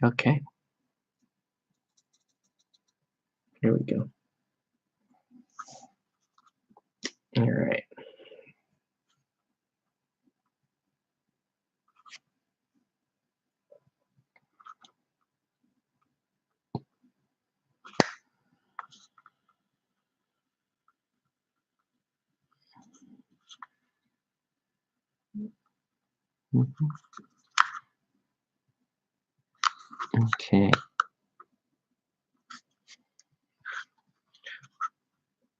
Okay. Here we go. All right. Okay.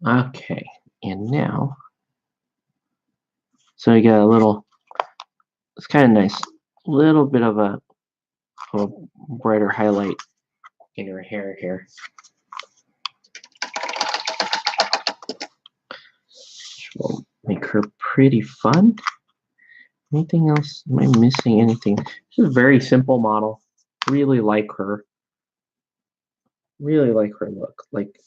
Okay. And now, so you got a little, it's kind of nice, little bit of a brighter highlight in her hair here. Which will make her pretty fun. Anything else? Am I missing anything? This is a very simple model. Really like her. Really like her look. Like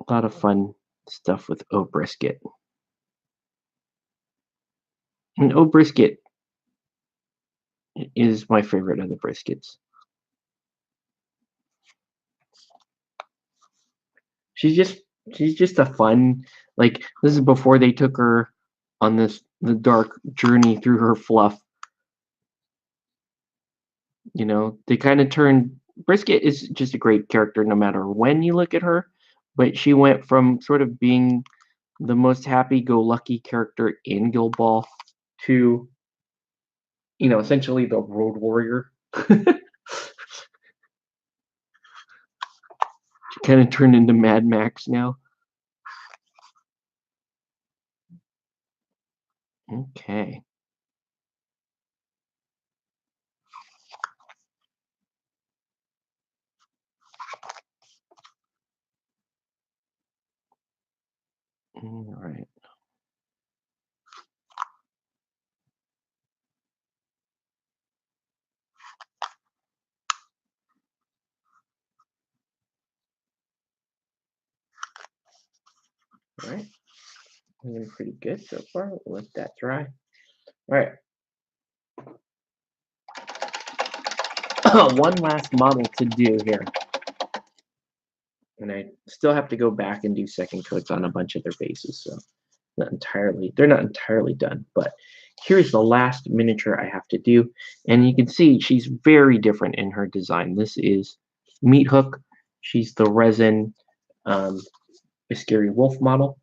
a lot of fun stuff with O Brisket. And O Brisket is my favorite of the briskets. She's just a fun, like, this is before they took her on the dark journey through her fluff. You know, they kind of turned Brisket is just a great character no matter when you look at her, but she went from sort of being the most happy-go-lucky character in Guild Ball to, you know, essentially the road warrior. She kind of turned into Mad Max now. Okay. All right. All right. Looking pretty good so far. We'll let that dry. All right. One last model to do here. And I still have to go back and do second coats on a bunch of their bases, so they're not entirely done, but here's the last miniature I have to do, and you can see she's very different in her design. This is Meat Hook. She's the resin Scary Wolf model.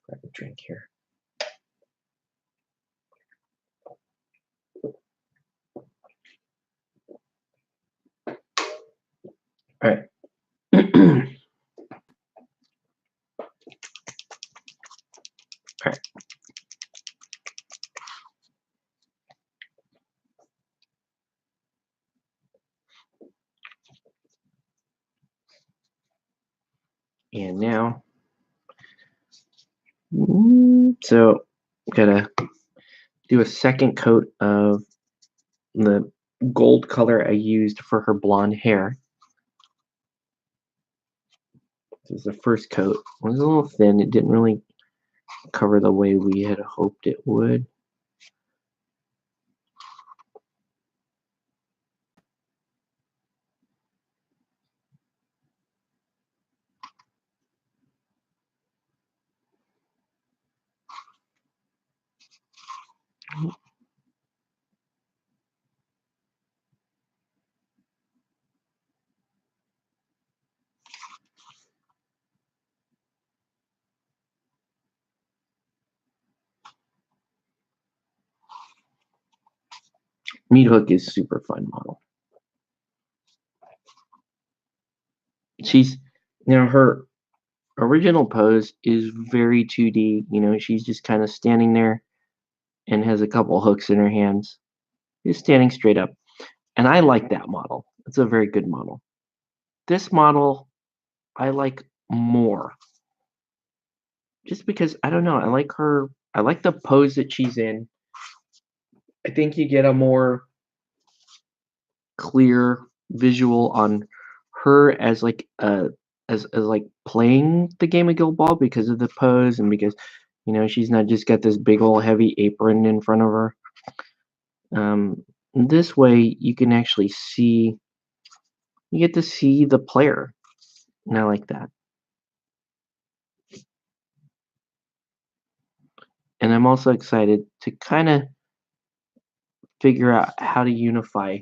Grab a drink here. All right. All right. And now, so gotta do a second coat of the gold color I used for her blonde hair. This is the first coat. It was a little thin. It didn't really cover the way we had hoped it would. Meat Hook is super fun model. She's, her original pose is very 2D. She's just kind of standing there and has a couple hooks in her hands, just standing straight up. And I like that model. It's a very good model. This model I like more, just because I don't know. I like her. I like the pose that she's in. I think you get a more clear visual on her as like as like playing the game of Guild Ball because of the pose and because she's not just got this big old heavy apron in front of her. This way you can actually see, you get to see the player, and I like that. And I'm also excited to kind of figure out how to unify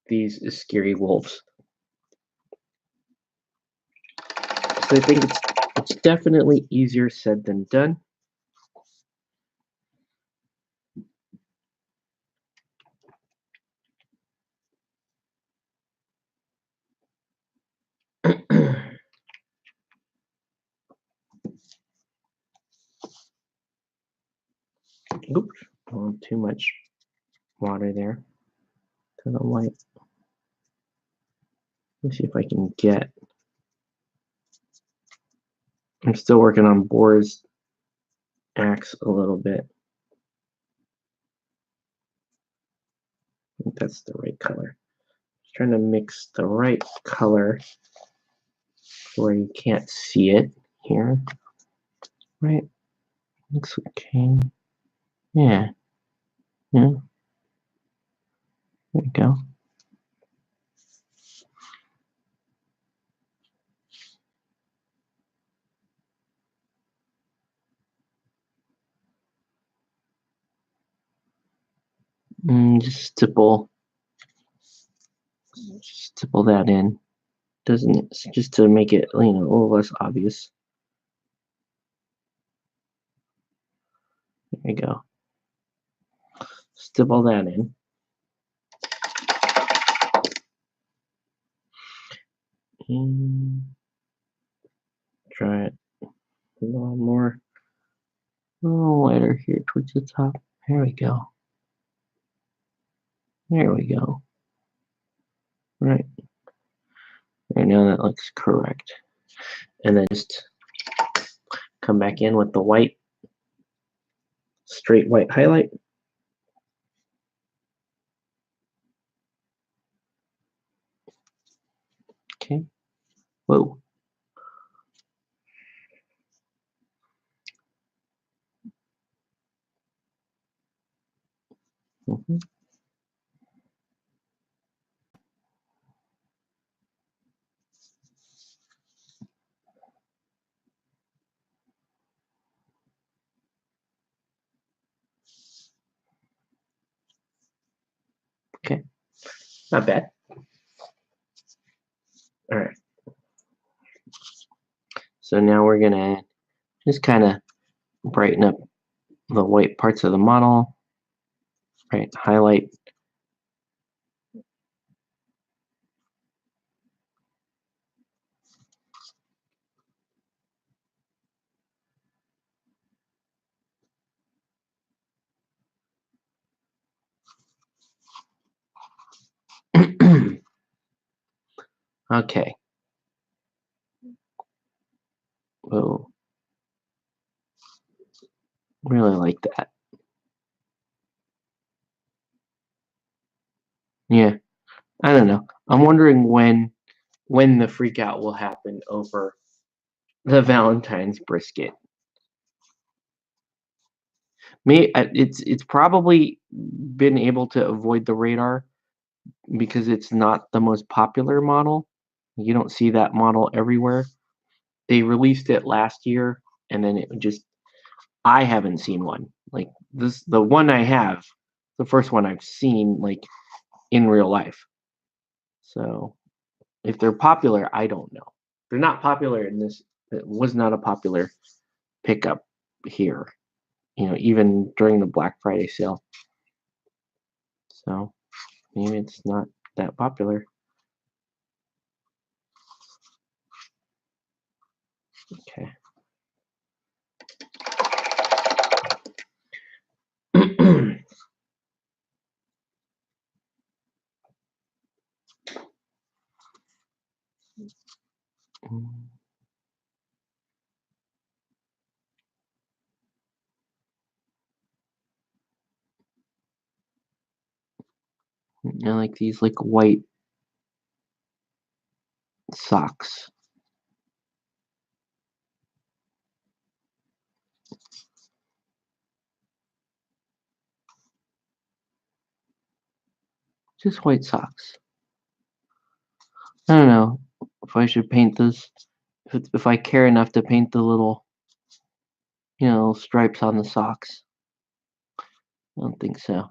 these scary wolves. So I think it's definitely easier said than done. Oops, too much water there to the white. Let's see if I can get. I'm still working on Boar's axe a little bit. I think that's the right color. Just trying to mix the right color where you can't see it here. Right? Looks okay. Yeah. Yeah. There we go. Just stipple that in. Doesn't, just to make it a little less obvious. There you go. Stipple that in. And try it a little more, a little lighter here towards the top. There we go. There we go. Right. Right now that looks correct. And then just come back in with the white, straight white highlight. Okay. Whoa. Okay. Not bad. All right. So now we're gonna just kind of brighten up the white parts of the model. Right. Highlight. Okay. Whoa. Really like that. Yeah. I don't know. I'm wondering when the freak out will happen over the Valentine's brisket. It's probably been able to avoid the radar because it's not the most popular model. You don't see that model everywhere. They released it last year, and then it just, I haven't seen one like this. The one I have, the first one I've seen like in real life. So if they're popular, I don't know. They're not popular in this. It was not a popular pickup here. Even during the Black Friday sale. So Maybe it's not that popular. Okay. I like these like white socks. Just white socks. I don't know if I should paint this. If I care enough to paint the little, stripes on the socks. I don't think so.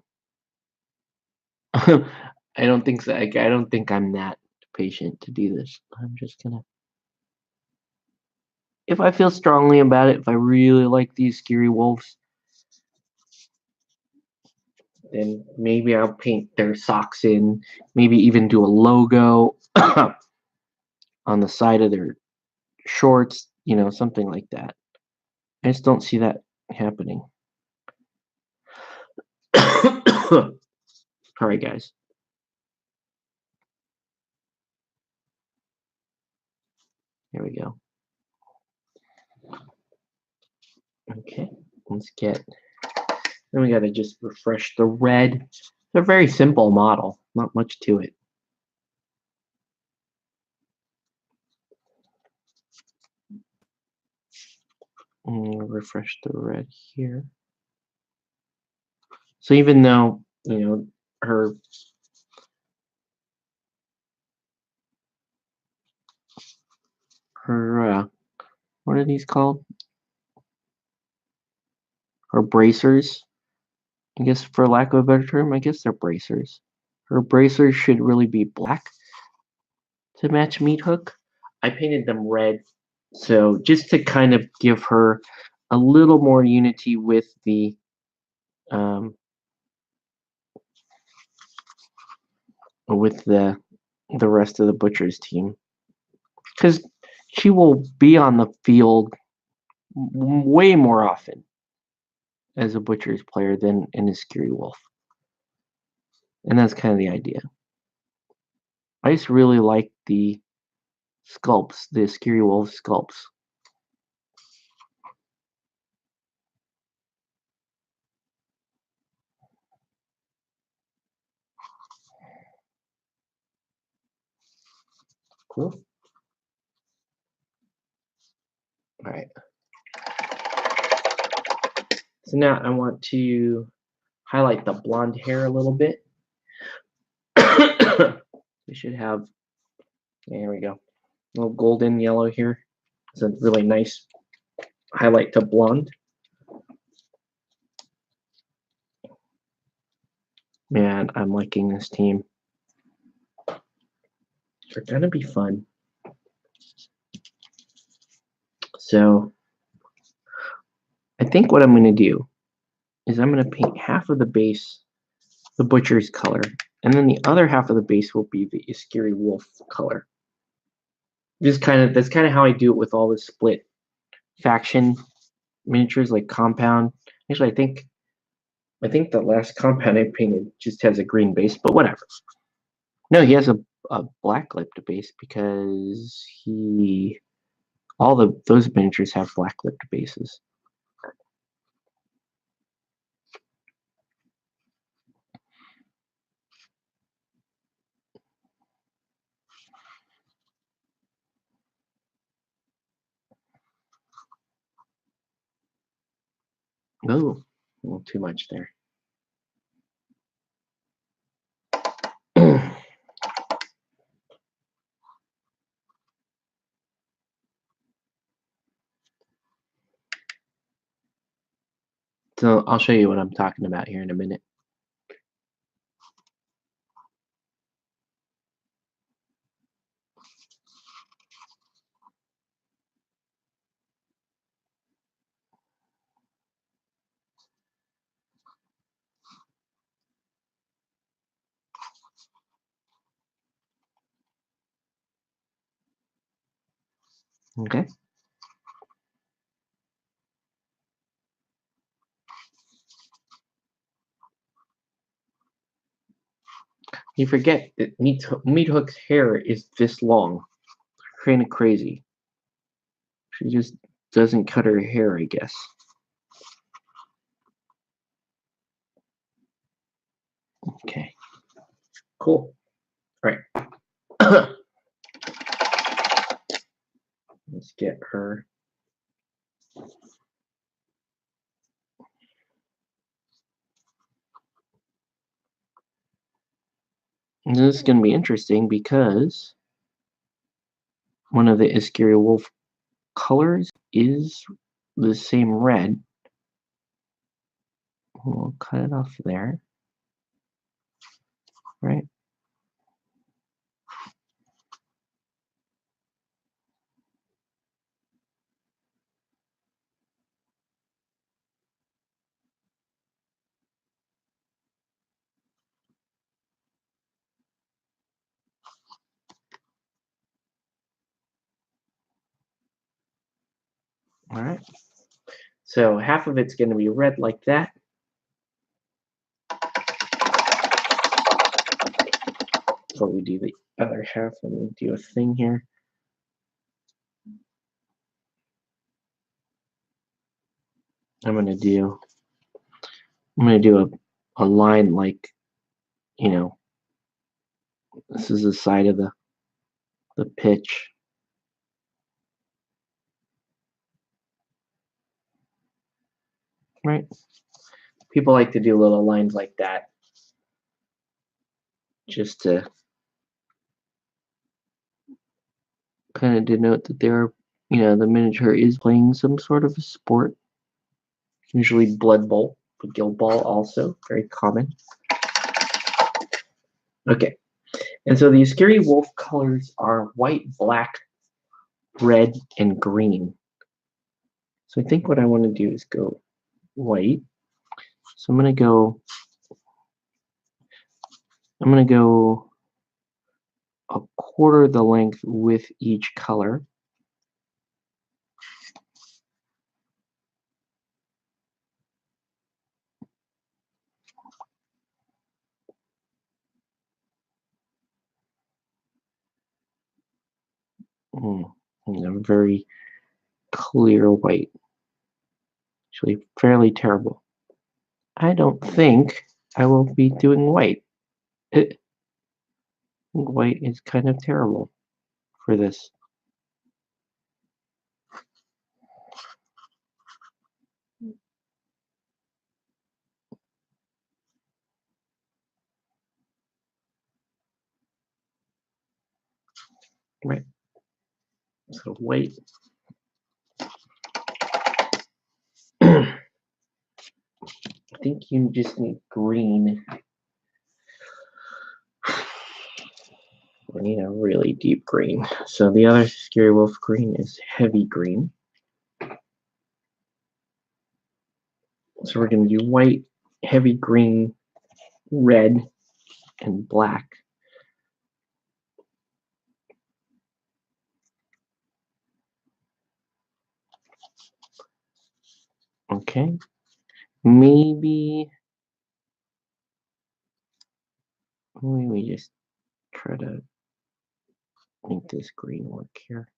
I don't think so. I don't think I'm that patient to do this. I'm just gonna. If I feel strongly about it, if I really like these Scary Wolves, then maybe I'll paint their socks in. Maybe even do a logo on the side of their shorts. Something like that. I just don't see that happening. Sorry, guys. Here we go. Okay, let's get. Then we gotta just refresh the red. It's a very simple model, not much to it. Refresh the red here. So even though her what are these called? Her bracers. I guess for lack of a better term, I guess they're bracers. Her bracers should really be black to match Meat Hook. I painted them red, so just to kind of give her a little more unity with the the rest of the Butchers team, because she will be on the field way more often as a Butchers player than in a Scary Wolf, and that's kind of the idea. I just really like the sculpts, the Scary Wolf sculpts. Cool. All right. So now I want to highlight the blonde hair a little bit. We should have, there we go, a little golden yellow here. It's a really nice highlight to blonde. Man, I'm liking this team. They're gonna be fun. So I think what I'm gonna do is I'm gonna paint half of the base the Butcher's color, and then the other half of the base will be the Scary Wolf color. That's kind of how I do it with all the split faction miniatures like Compound. Actually, I think the last Compound I painted just has a green base, but whatever. No, he has a black lipped base because those miniatures have black lipped bases. Oh, a little too much there. So I'll show you what I'm talking about here in a minute. Okay. You forget that Meat Hook's hair is this long. Kind of crazy. She just doesn't cut her hair, I guess. Okay. Cool. All right. Let's get her. And this is going to be interesting because one of the Iskiri Wolf colors is the same red. We'll cut it off there. Right. All right. So half of it's going to be red like that. Before we do the other half, let me do a thing here. I'm gonna do a line like, you know, this is the side of the pitch. Right? People like to do little lines like that just to kind of denote that they're, the miniature is playing some sort of a sport. Usually Blood Bowl, but Guild Ball also, very common. Okay, and so the Iskiri Wolf colors are white, black, red, and green. So I think what I want to do is go white. So I'm going to go a quarter the length with each color. And a very clear white. Actually, fairly terrible. I don't think I will be doing white. White is kind of terrible for this. Right. So white. I think you just need green. We need a really deep green. So the other Scary Wolf green is heavy green. So we're going to do white, heavy green, red, and black. Okay. Maybe we just try to make this green work here.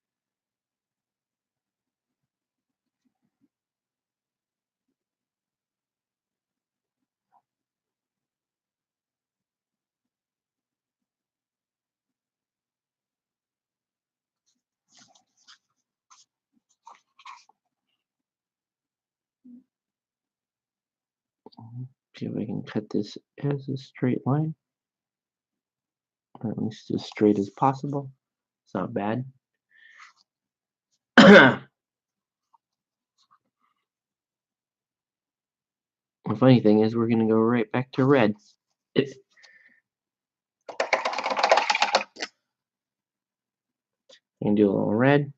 See if I can cut this as a straight line, or at least as straight as possible. It's not bad. The funny thing is we're going to go right back to red. And do a little red.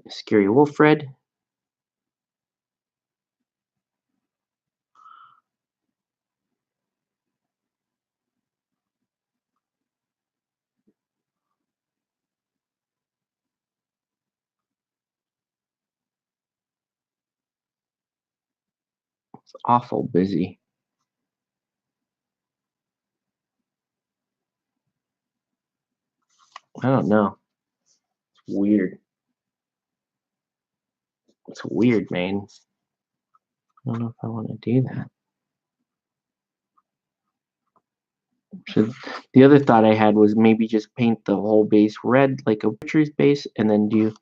Scary Wolf red. awful busy. I don't know. It's weird. It's weird, man. I don't know if I want to do that. The other thought I had was maybe just paint the whole base red like a butcher's base and then do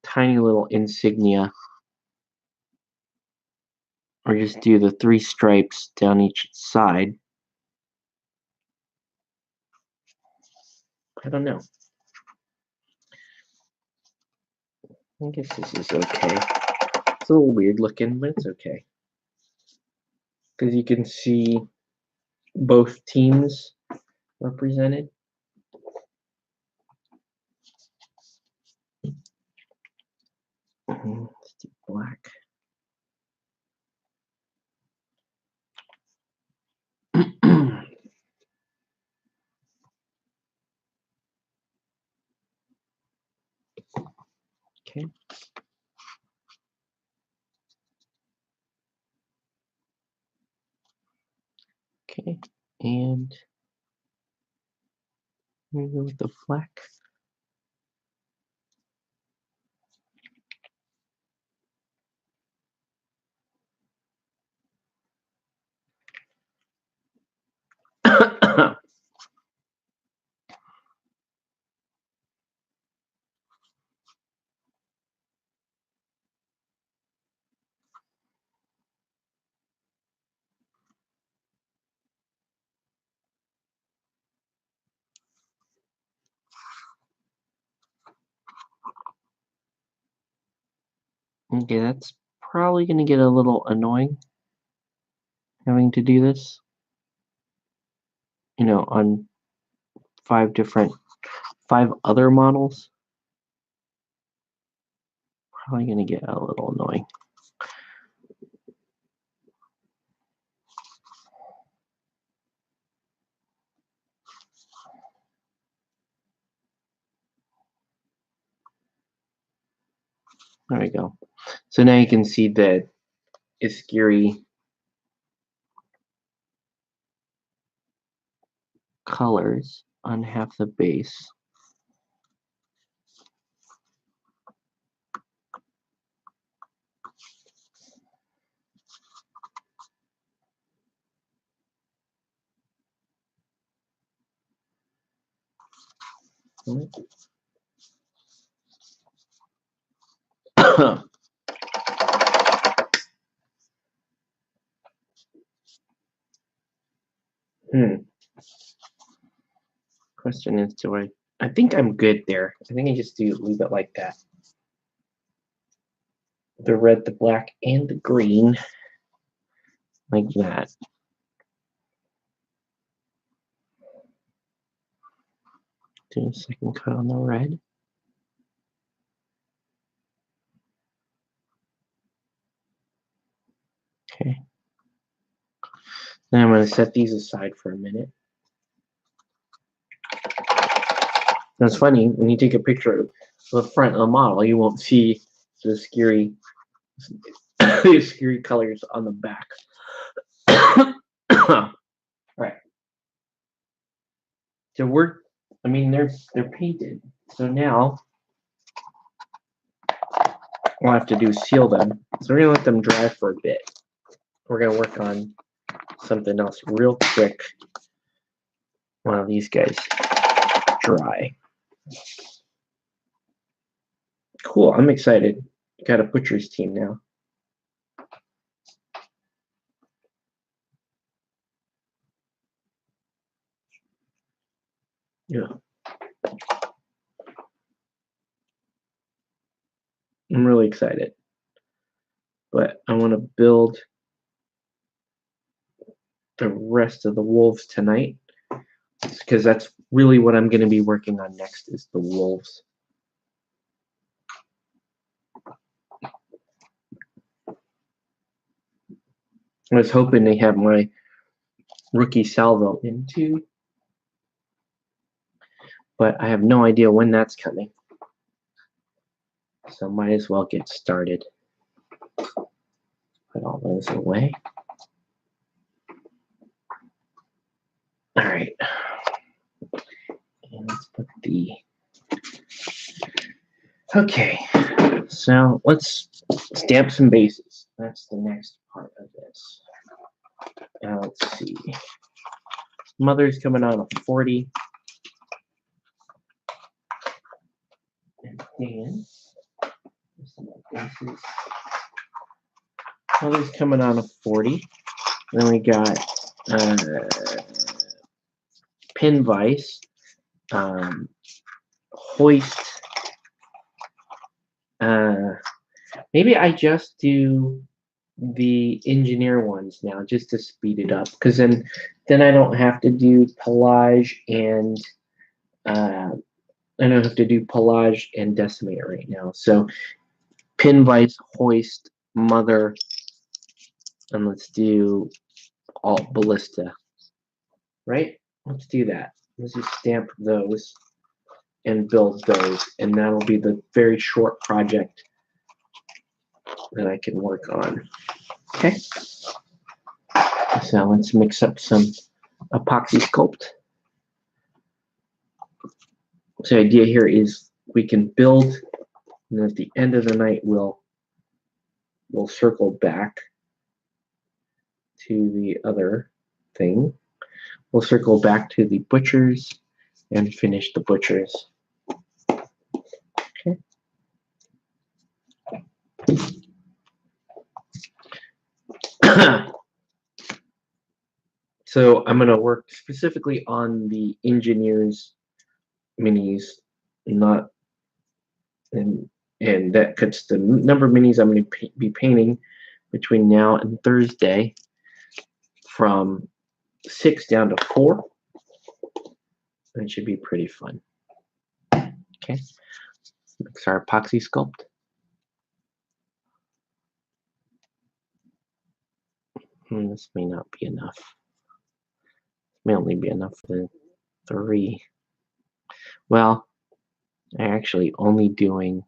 tiny little insignia. Or just do the 3 stripes down each side. I don't know. I guess this is okay. It's a little weird looking, but it's okay. Because you can see both teams represented. Let's do black. Okay. Okay, and we go with the black. Okay, that's probably going to get a little annoying having to do this, you know, on 5 other models. Probably going to get a little annoying. There we go. So now you can see the Iskiri colors on half the base. Question is, I think I'm good there. I think I just leave it like that. The red, the black, and the green. Like that. Do a second cut on the red. Okay. Then I'm going to set these aside for a minute. That's funny, when you take a picture of the front of the model, you won't see the scary colors on the back. Right. So they're painted. So now all I have to do is seal them. So we're gonna let them dry for a bit. We're gonna work on something else real quick. One of these guys dry. Cool, I'm excited. Got a butcher's team now. Yeah. I'm really excited. But I want to build the rest of the wolves tonight, because that's really what I'm going to be working on next, is the wolves. I was hoping they have my rookie salvo in too, but I have no idea when that's coming. So might as well get started. Put all those away. All right. And let's put the. Okay. So let's stamp some bases. That's the next part of this. Let's see. Mother's coming on a 40. And then bases. Mother's coming on a 40. Then we got pin vise, hoist. Maybe I just do the engineer ones now just to speed it up, because then I don't have to do pelage and decimate right now. So pin vise, hoist, mother, and let's do alt ballista. Right? Let's do that. Let's just stamp those and build those, and that'll be the very short project that I can work on. Okay. So let's mix up some epoxy sculpt. So the idea here is we can build, and at the end of the night we'll circle back to the other thing. We'll circle back to the butchers and finish the butchers. Okay. So I'm going to work specifically on the engineers minis, not, and that cuts the number of minis I'm going to be painting between now and Thursday from 6 down to 4. It should be pretty fun. Okay, mix our epoxy sculpt. This may not be enough. This may only be enough for the 3. Well, I'm actually only doing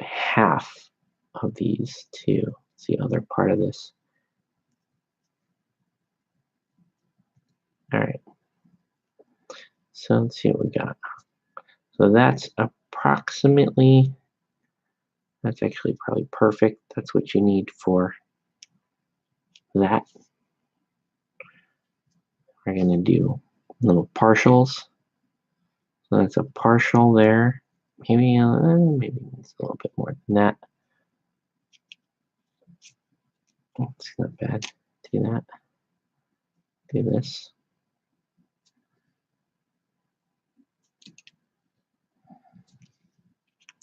half of these 2. It's the other part of this. All right. So let's see what we got. So that's approximately, that's actually probably perfect. That's what you need for that. We're going to do little partials. So that's a partial there. Maybe it's a little bit more than that. It's not bad. Do that. Do this.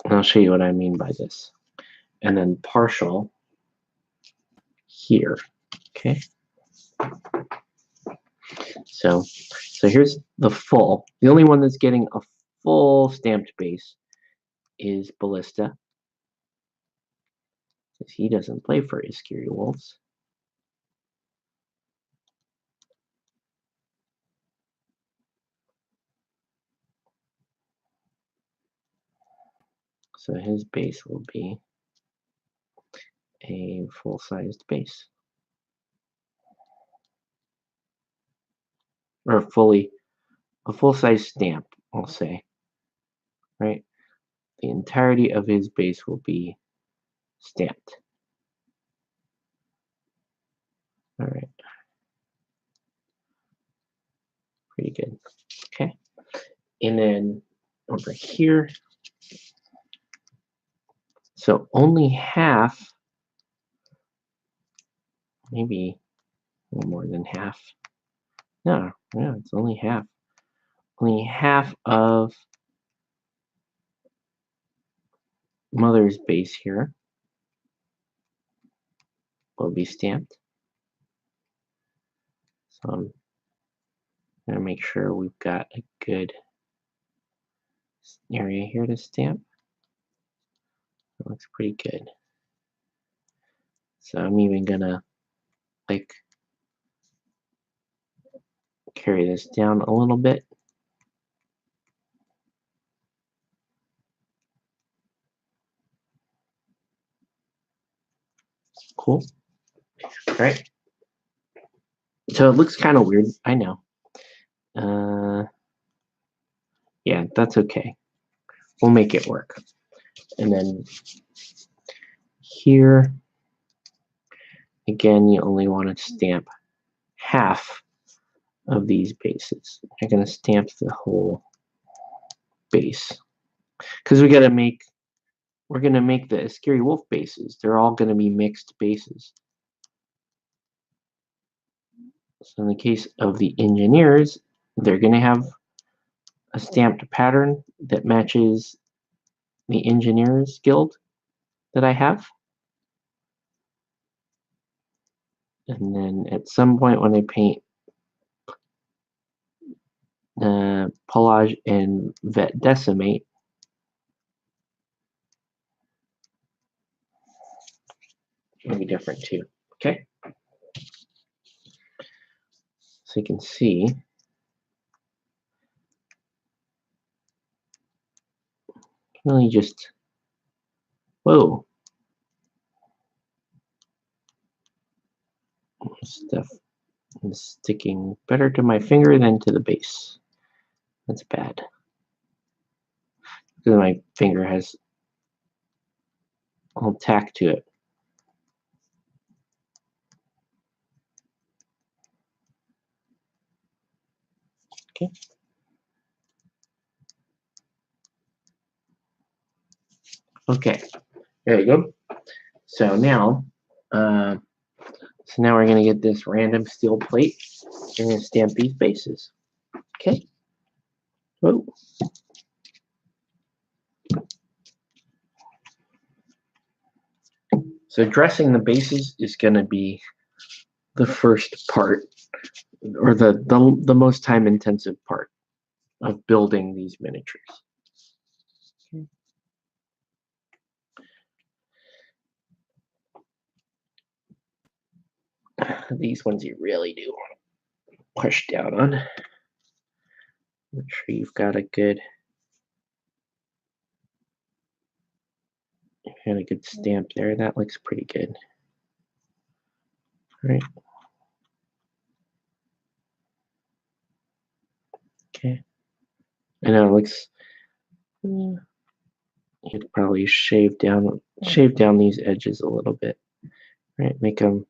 And I'll show you what I mean by this. And then partial here. Okay. So here's the full. The only one that's getting a full stamped base is Ballista, because he doesn't play for Iskiri Wolves. So his base will be a full-sized base. Or a full-size stamp, I'll say. Right? The entirety of his base will be stamped. All right. Pretty good. Okay. And then over here, so only half, maybe a little more than half. No, yeah, it's only half. Only half of mother's base here will be stamped. So I'm going to make sure we've got a good area here to stamp. It looks pretty good. So I'm even going to like carry this down a little bit. Cool. All right. So it looks kind of weird, I know. Yeah, that's okay. We'll make it work. And then here, again, you only want to stamp half of these bases. You're going to stamp the whole base because we're going to make the Scary Wolf bases. They're all going to be mixed bases. So in the case of the engineers, they're going to have a stamped pattern that matches the engineers guild that I have. And then at some point when I paint Pelage and Vet Decimate, it'll be different too. Okay? So you can see really just, whoa, stuff is sticking better to my finger than to the base. That's bad. Because my finger has all tack to it. Okay. Okay, there you go. So now we're going to get this random steel plate. We're going to stamp these bases. Okay. Whoa. So dressing the bases is going to be the first part, or the most time intensive part of building these miniatures. Okay. These ones you really do want to push down on. Make sure you've got a good stamp there. That looks pretty good. All right. Okay. I know it looks. You'd probably shave down these edges a little bit. Right. Make them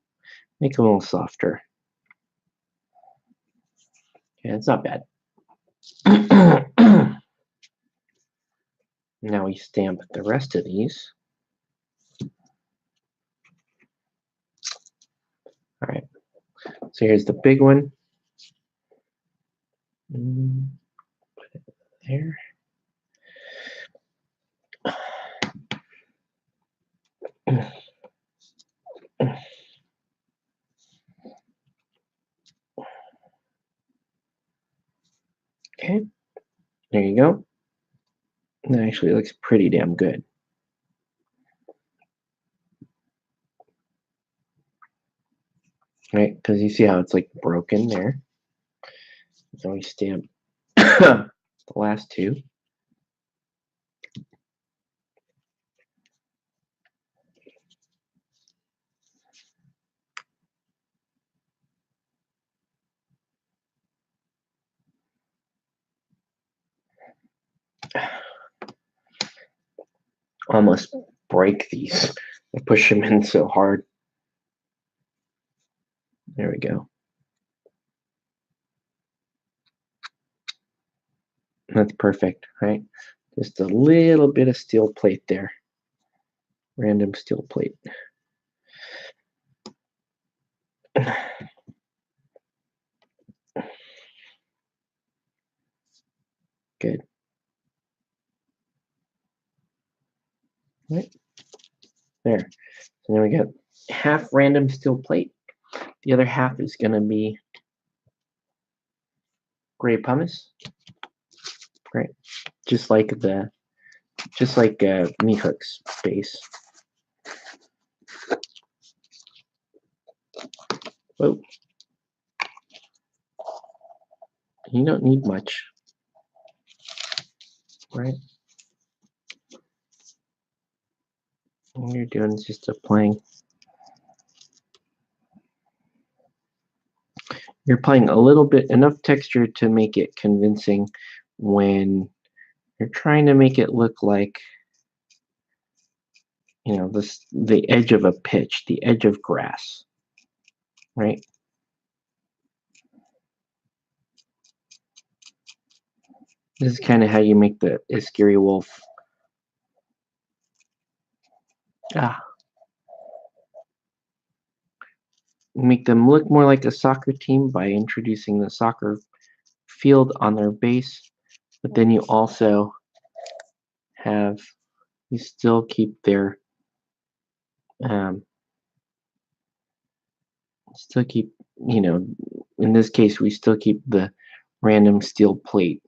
a little softer. Yeah, it's not bad. Now we stamp the rest of these. All right. So here's the big one. Put it there. Okay. There you go. That actually looks pretty damn good. Right? Because you see how it's like broken there. So we stamp the last two. Almost break these. I push them in so hard. There we go. That's perfect, right? Just a little bit of steel plate there. Random steel plate. Good. Right there. So now we got half random steel plate. The other half is going to be gray pumice. Right. Just like Meathook's base. Whoa. You don't need much. Right? All you're doing is just applying. you're applying a little bit, enough texture to make it convincing when you're trying to make it look like, you know, the edge of a pitch, the edge of grass, right? This is kind of how you make the Iskiri wolf. Make them look more like a soccer team by introducing the soccer field on their base, but then you also have, you still keep their, you know, in this case, we still keep the random steel plate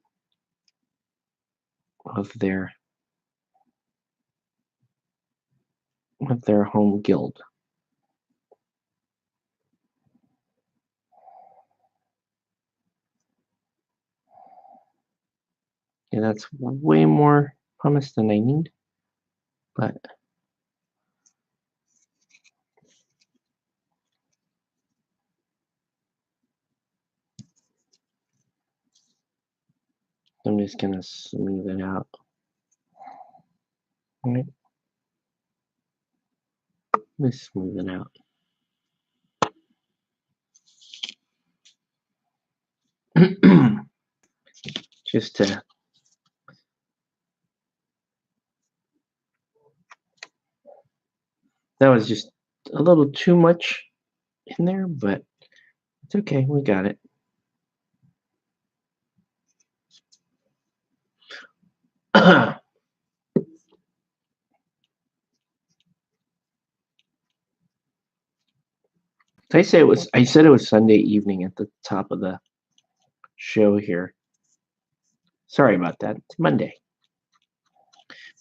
of their home guild. And that's way more pumice than I need, but I'm just gonna smooth it out. All right. Let's smooth it out. Just to that was just a little too much in there, but it's okay, we got it. I said it was Sunday evening at the top of the show here. Sorry about that. It's Monday.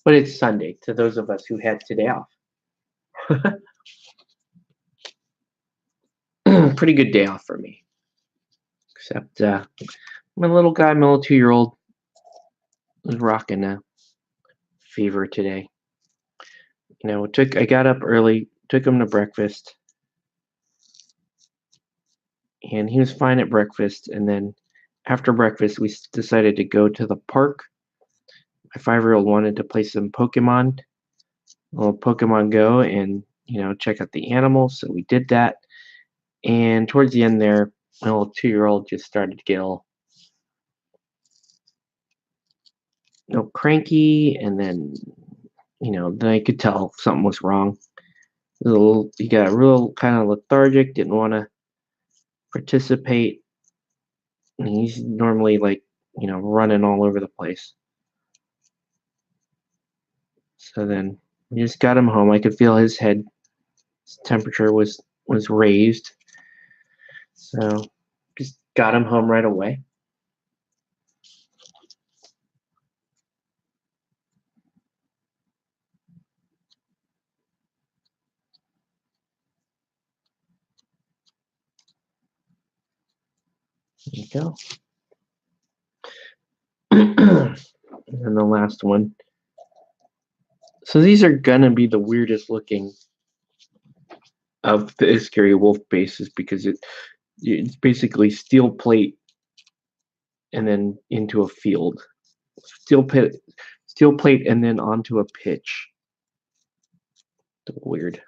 But it's Sunday to those of us who had today off. Pretty good day off for me. Except my little guy, my little 2-year-old, was rocking a fever today. You know, I got up early, took him to breakfast, and he was fine at breakfast. And then after breakfast, we decided to go to the park. My 5-year-old wanted to play some Pokemon, little Pokemon Go, and you know, check out the animals. So we did that. And towards the end there, my little 2-year-old just started to get a little cranky, and then, you know, then I could tell something was wrong. He got real kind of lethargic, didn't want to participate. And he's normally like, you know, running all over the place. So then we just got him home. I could feel his temperature was raised. So just got him home right away. There you go. And the last one. So these are gonna be the weirdest looking of the Iskiri wolf bases because it's basically steel plate and then into a field. Steel plate and then onto a pitch. Weird.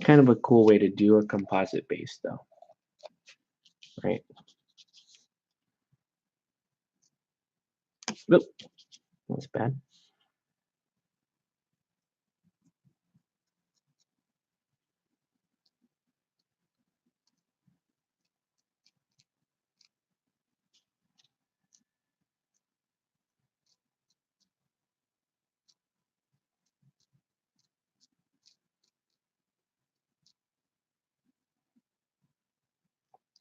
Kind of a cool way to do a composite base though. Right? Oop, that's bad.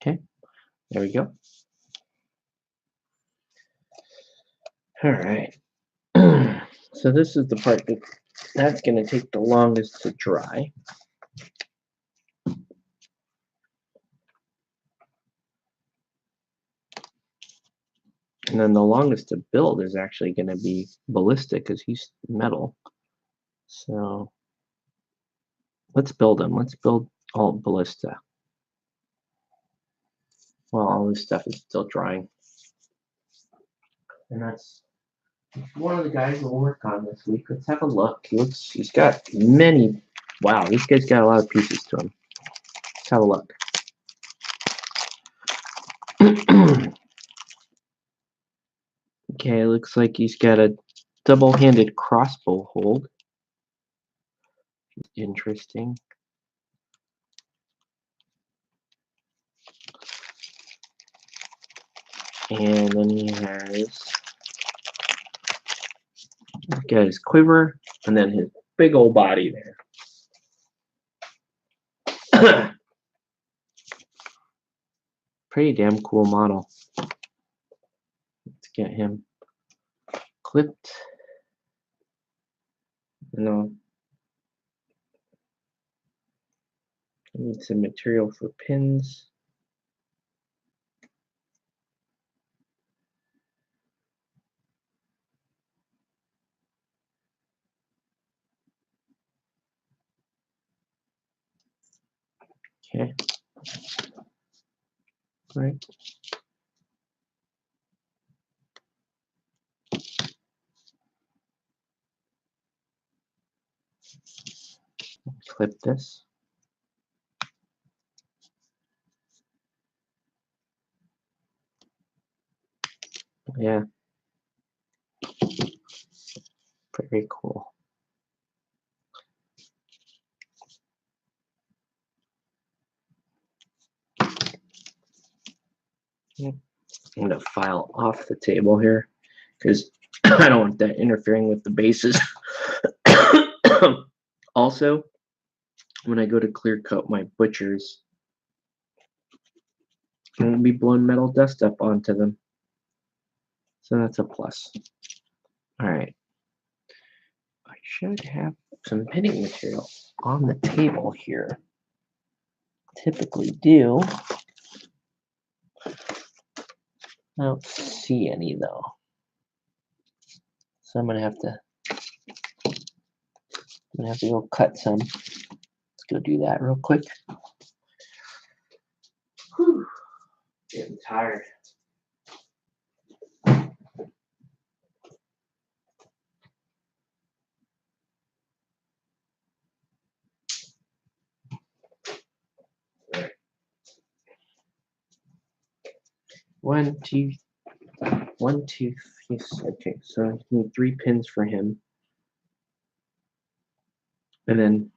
Okay, there we go. All right. So this is the part that's going to take the longest to dry. And And then the longest to build is actually going to be Ballistic because he's metal. So let's build him. Let's build Alt Ballista. Well, all this stuff is still drying. And that's one of the guys we'll work on this week. Let's have a look. He's got many. Wow, this guy's got a lot of pieces to him. Let's have a look. Okay, looks like he's got a double-handed crossbow hold. Interesting. And then he has got his quiver, and then his big old body there. Pretty damn cool model. Let's get him clipped. No. I need some material for pins. Okay. Right. Clip this. Yeah. Very cool. I'm going to file off the table here because I don't want that interfering with the bases. Also, when I go to clear coat my butchers, I won't be blowing metal dust up onto them. So that's a plus. All right. I should have some pinning material on the table here. Typically do. I don't see any though. So I'm gonna have to go cut some. Let's go do that real quick. Whew. Getting tired. One, two, yes, okay, so I need 3 pins for him. And then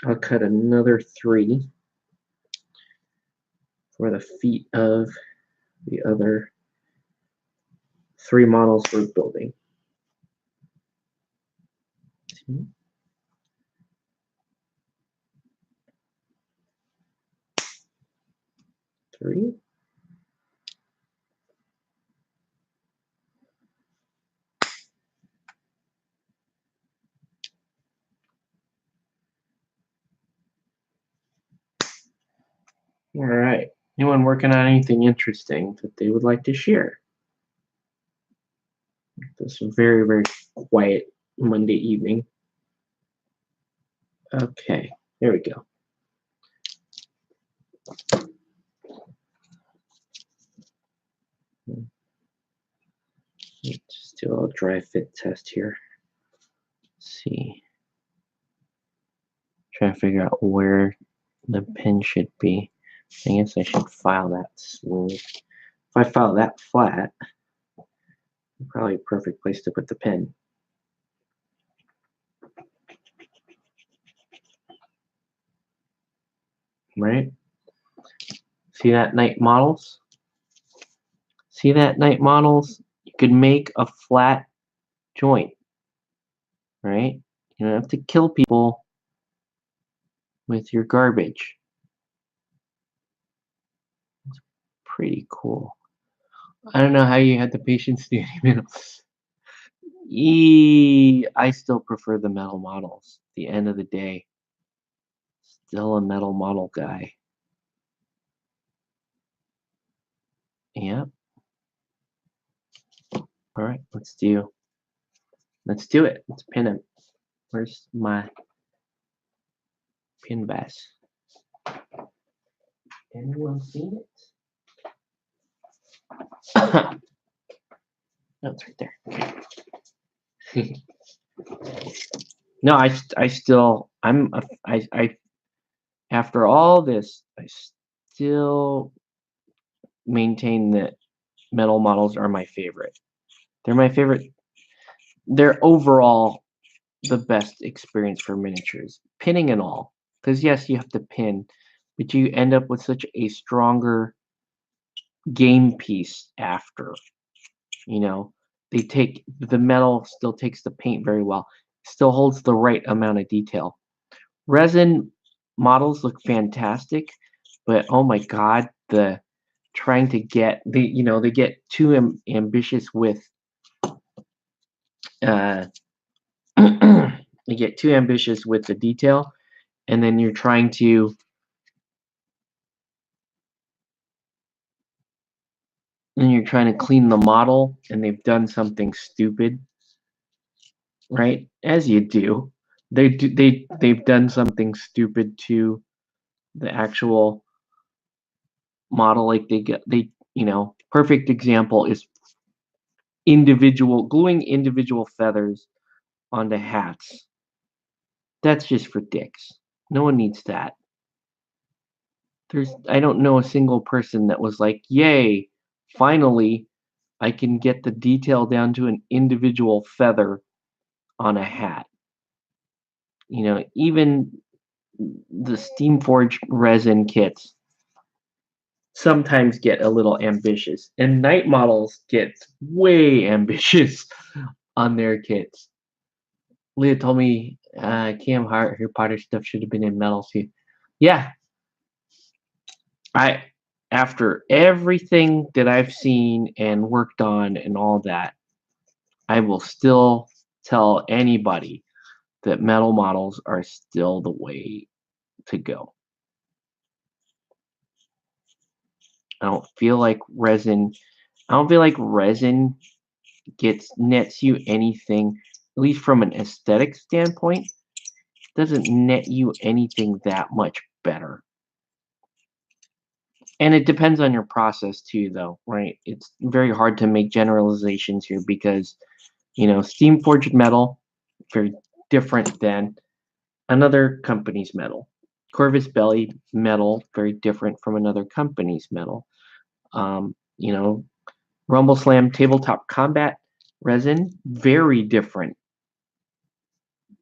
I'll cut another 3 for the feet of the other 3 models we're building. 2, 3. All right. Anyone working on anything interesting that they would like to share? This very, very quiet Monday evening. Okay, there we go. Let's do a dry fit test here. Let's see. Try to figure out where the pin should be. I guess I should file that smooth. If I file that flat, probably a perfect place to put the pin. Right? See that, Night Models? See that, Night Models? You could make a flat joint, right? You don't have to kill people with your garbage. It's pretty cool. I don't know how you had the patience to do anything else. I still prefer the metal models. At the end of the day, still a metal model guy. Yep. All right, let's do it. Let's pin him. Where's my pin bass? Anyone seen it? No, it's right there. No, I still, I after all this, I still maintain that metal models are my favorite. They're my favorite. They're overall the best experience for miniatures, pinning and all. Because yes, you have to pin, but you end up with such a stronger game piece after. You know, they take the metal still takes the paint very well, still holds the right amount of detail. Resin models look fantastic, but oh my god, the trying to get they get too ambitious with uh they get too ambitious with the detail, and then you're trying to clean the model, and they've done something stupid, right? As you do. They've done something stupid to the actual model. Like perfect example is gluing individual feathers onto hats. That's just for dicks. No one needs that. I don't know a single person that was like, "Yay, finally I can get the detail down to an individual feather on a hat." Even the Steamforged resin kits sometimes get a little ambitious, and Night Models get way ambitious on their kits. Leah told me Cam Hart, Harry Potter stuff should have been in metal too. Yeah, after everything that I've seen and worked on and all that, I will still tell anybody that metal models are still the way to go. I don't feel like resin nets you anything, at least from an aesthetic standpoint, doesn't net you anything that much better. And it depends on your process too, though, right? It's very hard to make generalizations here because, Steamforged metal, very different than another company's metal. Corvus Belli metal, very different from another company's metal. You know, Rumble Slam Tabletop Combat resin, very different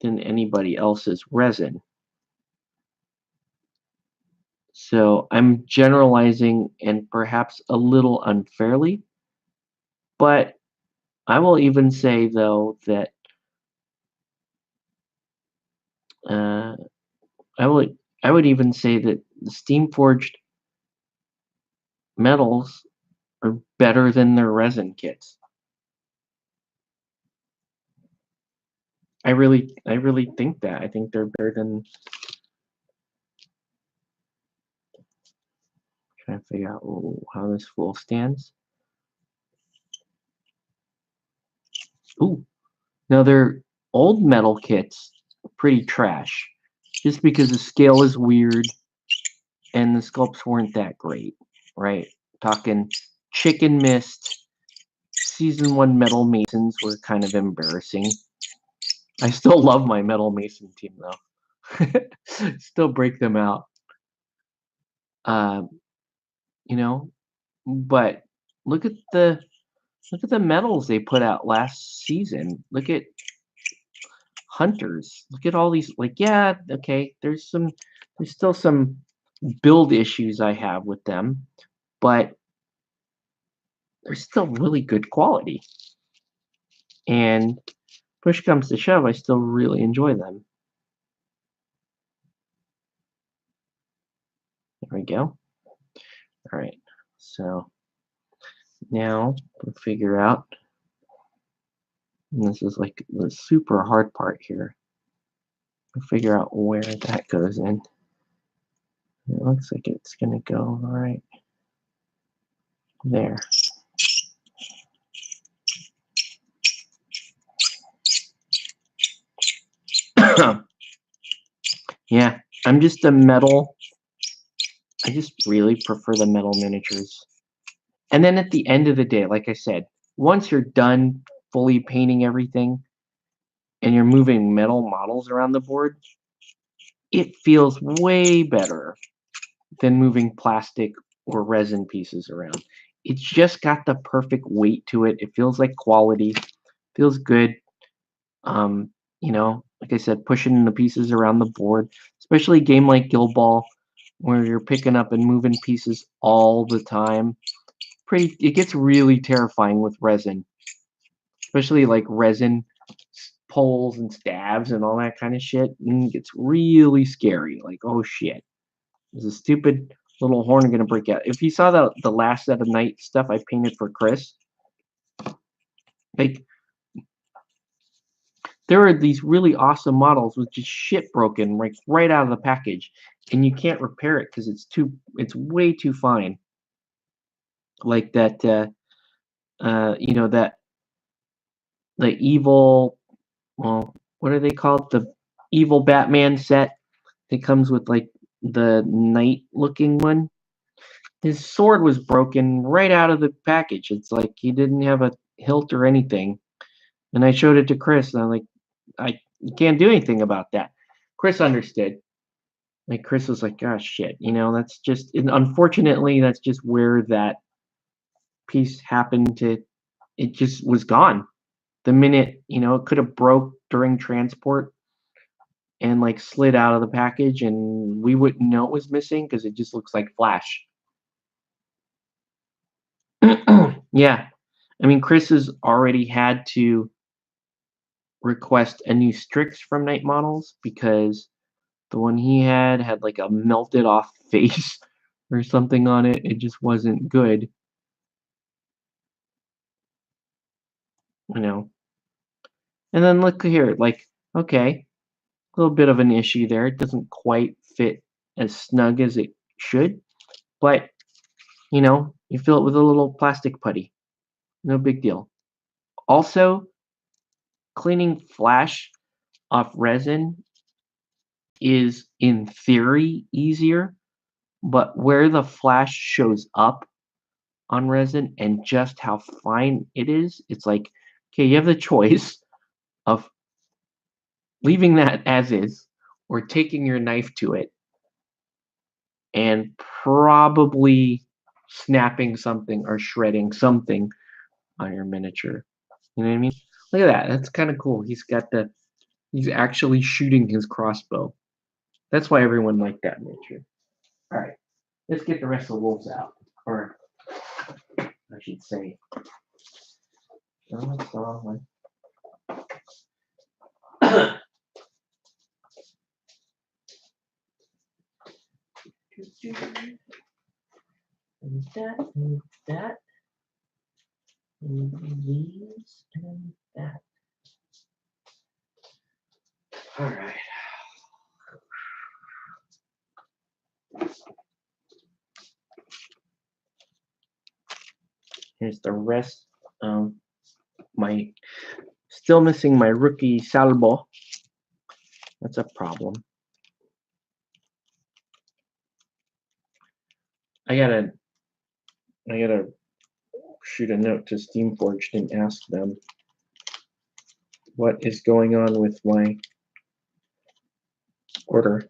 than anybody else's resin. So I'm generalizing and perhaps a little unfairly, but I will even say though that uh, I would even say that the Steamforged metals are better than their resin kits. I really think that. I think they're better than. Trying to figure out how this fool stands. Ooh, now their old metal kits are pretty trash, just because the scale is weird and the sculpts weren't that great, right? Talking Chicken Mist, Season 1 Metal Masons were kind of embarrassing. I still love my Metal Mason team though. Still break them out. But look at the medals they put out last season. Look at Hunters. Look at all these. Yeah, okay. There's still some build issues I have with them, but they're still really good quality. And push comes to shove, I still really enjoy them. There we go. All right. So now we'll figure out. And this is like the super hard part here. We'll figure out where that goes in. It looks like it's going to go right there. Yeah, I'm just a metal. I just really prefer the metal miniatures. And then at the end of the day, like I said, once you're done fully painting everything and you're moving metal models around the board, it feels way better than moving plastic or resin pieces around. It's just got the perfect weight to it. It feels like quality, feels good. You know, like I said, pushing the pieces around the board, especially a game like Guild Ball, where you're picking up and moving pieces all the time. It gets really terrifying with resin, especially like resin poles and stabs and all that kind of shit. And it gets really scary. Like, oh shit, is a stupid little horn gonna break out? If you saw the last set of night stuff I painted for Chris, like there are these really awesome models with just shit broken right out of the package, and you can't repair it because it's way too fine. Like that, you know, that the evil, well, what are they called? The evil Batman set that comes with like the knight looking one. His sword was broken right out of the package. It's like he didn't have a hilt or anything. And I showed it to Chris, and I'm like, I can't do anything about that. Chris understood. Like Chris was like, gosh, shit, you know, that's just, and unfortunately, that's just where that piece happened to, it just was gone. The minute, you know, it could have broke during transport and like slid out of the package and we wouldn't know it was missing because it just looks like flash. Yeah. I mean, Chris has already had to request a new Strix from Night Models because the one he had like a melted off face or something on it. It just wasn't good, you know. And then look here, like, okay, a little bit of an issue there. It doesn't quite fit as snug as it should, but you know, you fill it with a little plastic putty. No big deal. Also, cleaning flash off resin is in theory easier, but where the flash shows up on resin and just how fine it is, it's like, okay, you have the choice of leaving that as is or taking your knife to it and probably snapping something or shredding something on your miniature. You know what I mean? Look at that. That's kind of cool. He's actually shooting his crossbow. That's why everyone liked that miniature. All right, let's get the rest of the wolves out. Or I should say, no, that's the wrong one. And that, and these, and that. All right. Here's the rest. My still missing my rookie Salvo. That's a problem. I gotta shoot a note to Steamforged and ask them what is going on with my order.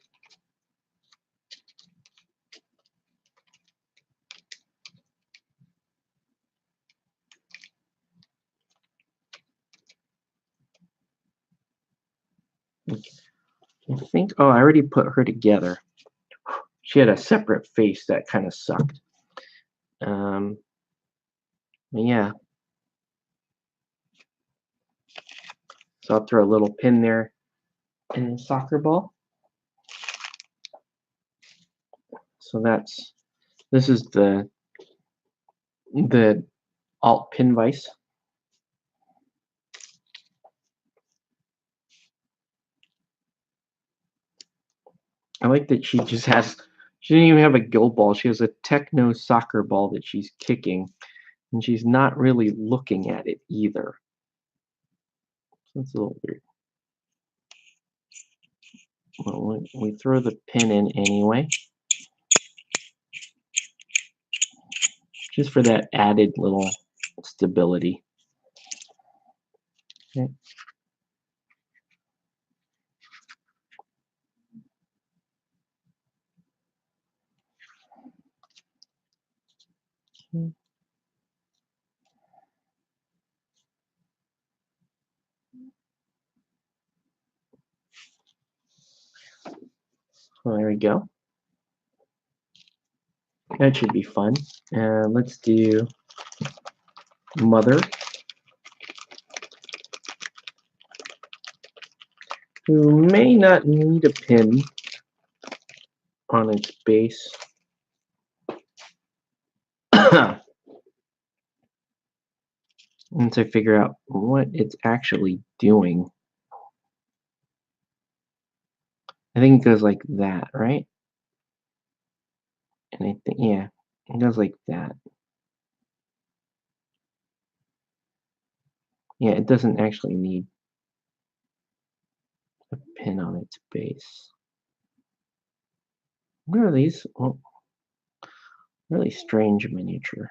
I think, oh, I already put her together. She had a separate face that kind of sucked. Yeah. So I'll throw a little pin there in the soccer ball. So this is the alt pin vise. I like that she didn't even have a Guild Ball. She has a techno soccer ball that she's kicking, and she's not really looking at it either. That's a little weird. Well, we throw the pin in anyway, just for that added little stability. Okay. Well, there we go. That should be fun. Let's do Mother, who may not need a pin on its base. Once I figure out what it's actually doing. I think it goes like that, right? And I think, yeah, it goes like that. Yeah, it doesn't actually need a pin on its base. Where are these? Oh, really strange miniature.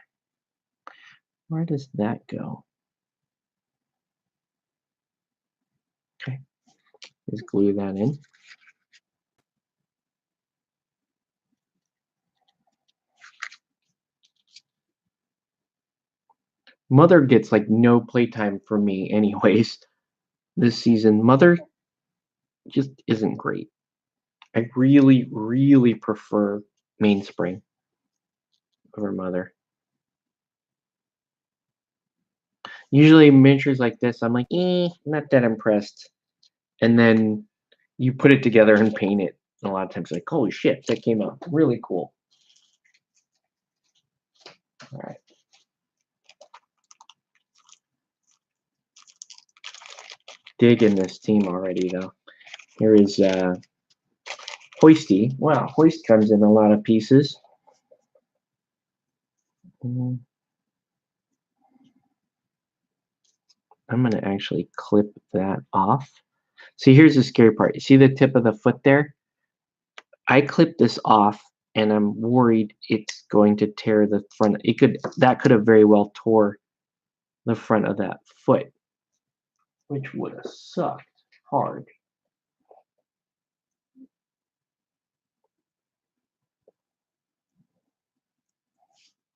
Where does that go? Okay, just glue that in. Mother gets like no playtime from me anyways this season. Mother just isn't great. I really, really prefer Mainspring over Mother. Usually miniatures like this, I'm like, not that impressed. And then you put it together and paint it. And a lot of times like, holy shit, that came out really cool. All right. Digging this team already though. Here is Hoisty. Wow, Hoist comes in a lot of pieces. I'm going to actually clip that off. See, here's the scary part. You see the tip of the foot there? I clipped this off, and I'm worried it's going to tear the front. That could have very well tore the front of that foot, which would have sucked hard.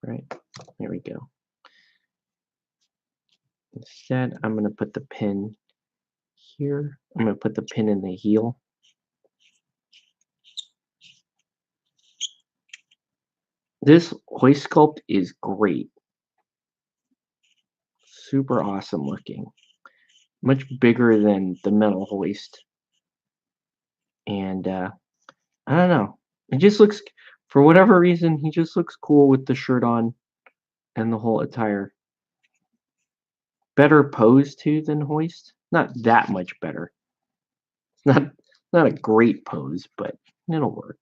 Right, there we go. Instead, I'm going to put the pin here. I'm going to put the pin in the heel. This hoist sculpt is great. Super awesome looking. Much bigger than the metal hoist. And I don't know. It just looks, for whatever reason, he just looks cool with the shirt on and the whole attire. Better pose too than hoist. Not that much better. It's not a great pose, but it'll work.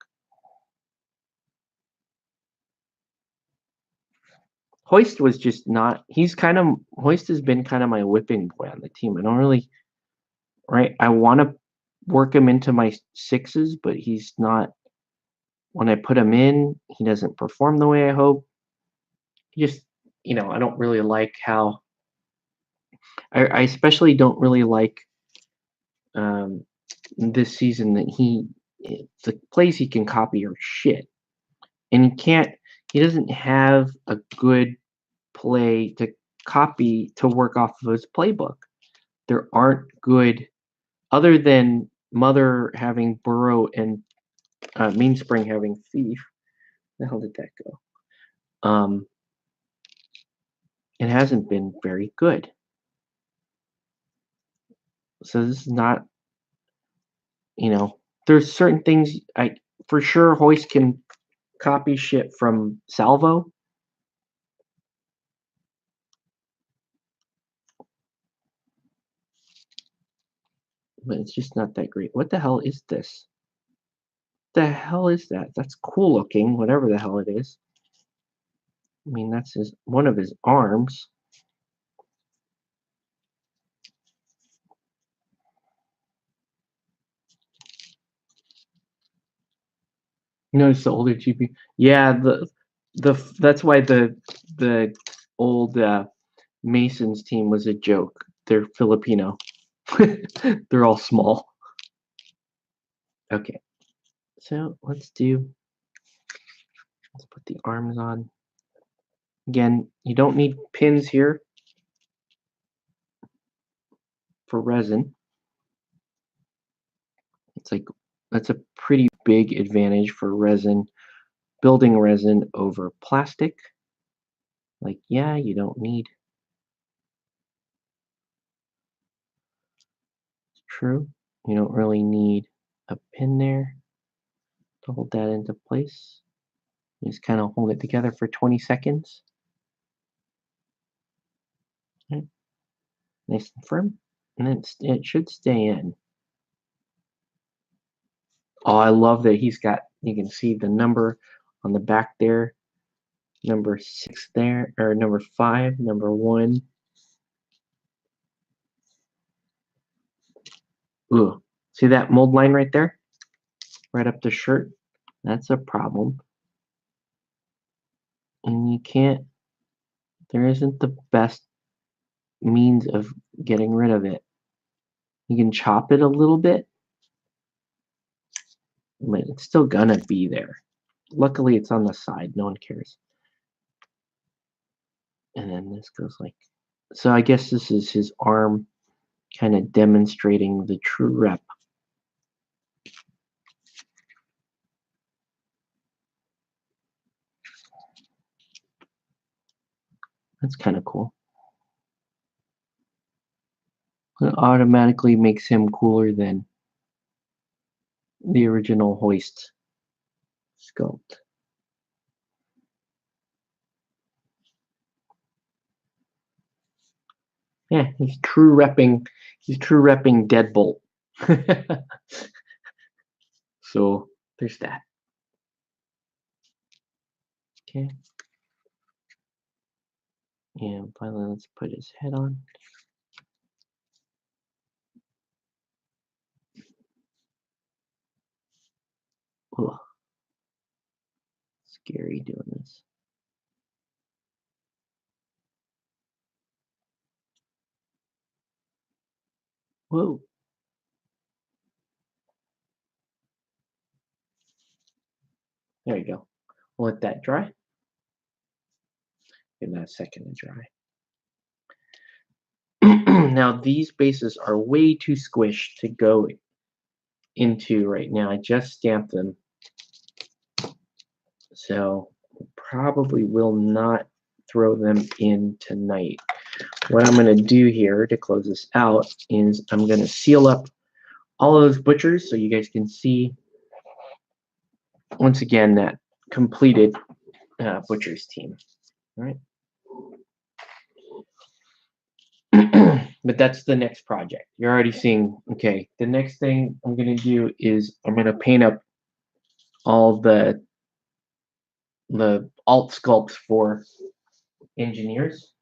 Hoist was just not. Hoist has been kind of my whipping boy on the team. I don't really, right? I want to work him into my sixes, but he's not. When I put him in, he doesn't perform the way I hope. He just, I don't really like how. I especially don't really like this season that the plays he can copy are shit, and he doesn't have a good play to copy to work off of his playbook. There aren't good, other than Mother having Burrow and Mainspring having Thief. Where the hell did that go? It hasn't been very good. So this is not, there's certain things for sure Hoist can copy shit from Salvo. But it's just not that great. What the hell is this? The hell is that? That's cool looking, whatever the hell it is. I mean, that's one of his arms. Notice the older GPU. Yeah, that's why the old Masons team was a joke. They're Filipino. They're all small. Okay, so let's put the arms on. Again, you don't need pins here for resin. It's like that's a pretty big advantage for resin, building resin over plastic. Like, yeah, you don't need. It's true. You don't really need a pin there to hold that into place. You just kind of hold it together for 20 seconds. Okay. Nice and firm. And then it should stay in. Oh, I love that he's got, you can see the number on the back there. Number 6 there, or number 5, number 1. Ooh, see that mold line right there? Right up the shirt? That's a problem. And you can't, there isn't the best means of getting rid of it. You can chop it a little bit, but it's still gonna be there. Luckily, it's on the side. No one cares. And then this goes like, so I guess this is his arm kind of demonstrating the true rep. That's kind of cool. It automatically makes him cooler than the original Hoist sculpt. Yeah, he's true repping Deadbolt. So there's that. Okay. And finally, let's put his head on. Ugh. Scary doing this. Whoa. There you go. We'll let that dry. Give that a second to dry. Now these bases are way too squished to go into right now. I just stamped them. So probably will not throw them in tonight. What I'm going to do here to close this out is I'm going to seal up all of those butchers so you guys can see once again that completed butchers team. All right. But that's the next project. You're already seeing, okay, the next thing I'm going to do is I'm going to paint up all the alt sculpts for engineers.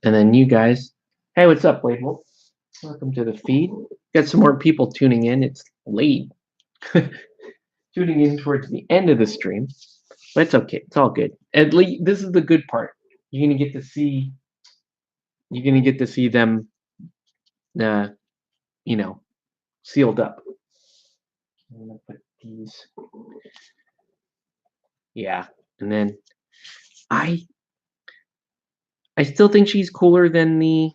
And then you guys, hey, what's up, Label? Welcome to the feed. Got some more people tuning in. It's late. Tuning in towards the end of the stream. But it's okay. It's all good. At least this is the good part. You're gonna get to see them you know, sealed up. I'm gonna put these. Yeah. And then I still think she's cooler than the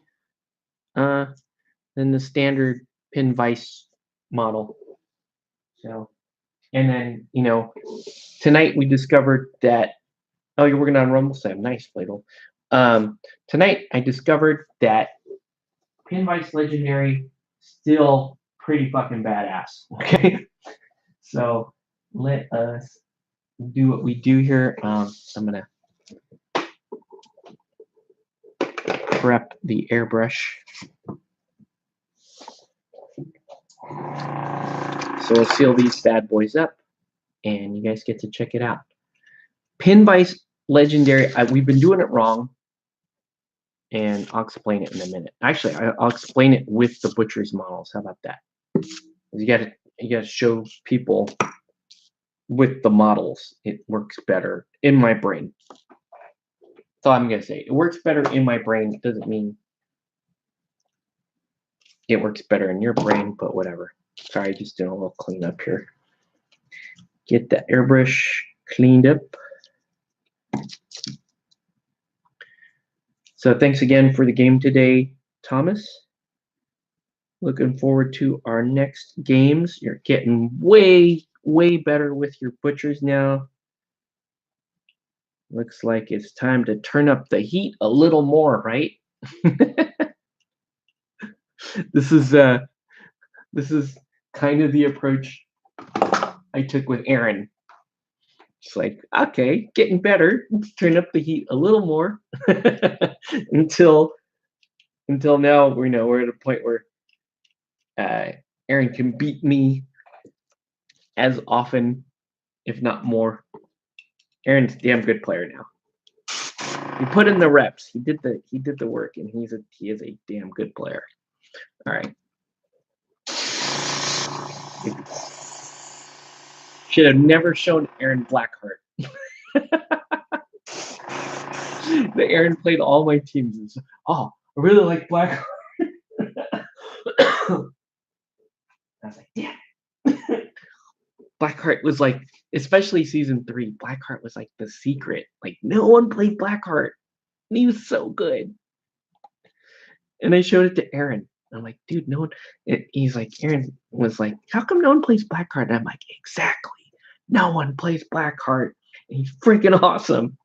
standard Pin Vice model. So, and then, you know, tonight we discovered that, oh, you're working on Rumble Sam. Nice, Bladel. Tonight I discovered that Pin Vice Legendary still pretty fucking badass. Okay. So let us do what we do here. I'm gonna prep the airbrush. So we'll seal these bad boys up, and you guys get to check it out. Pin Vice Legendary. We've been doing it wrong, and I'll explain it in a minute. Actually, I'll explain it with the butcher's models. How about that? You got to you gotta show people with the models. It works better in my brain. That's all I'm gonna say. It works better in my brain. It doesn't mean it works better in your brain, but whatever. Sorry, just doing a little cleanup here. Get the airbrush cleaned up. So thanks again for the game today, Thomas. Looking forward to our next games. You're getting way, way better with your butchers now. Looks like it's time to turn up the heat a little more, right? This is kind of the approach I took with Aaron. It's like, okay, getting better. Let's turn up the heat a little more until now. We're at a point where Aaron can beat me as often, if not more. Aaron's a damn good player now. He put in the reps. He did the work, and he is a damn good player. All right. Should have never shown Aaron Blackheart. The Aaron played all my teams and said, "Oh, I really like Blackheart." I was like, "Yeah." Blackheart was like, especially season 3. Blackheart was like the secret. Like no one played Blackheart, and he was so good. And I showed it to Aaron. I'm like, dude, no one. He's like, Aaron was like, how come no one plays Blackheart? And I'm like, exactly. No one plays Blackheart. And he's freaking awesome.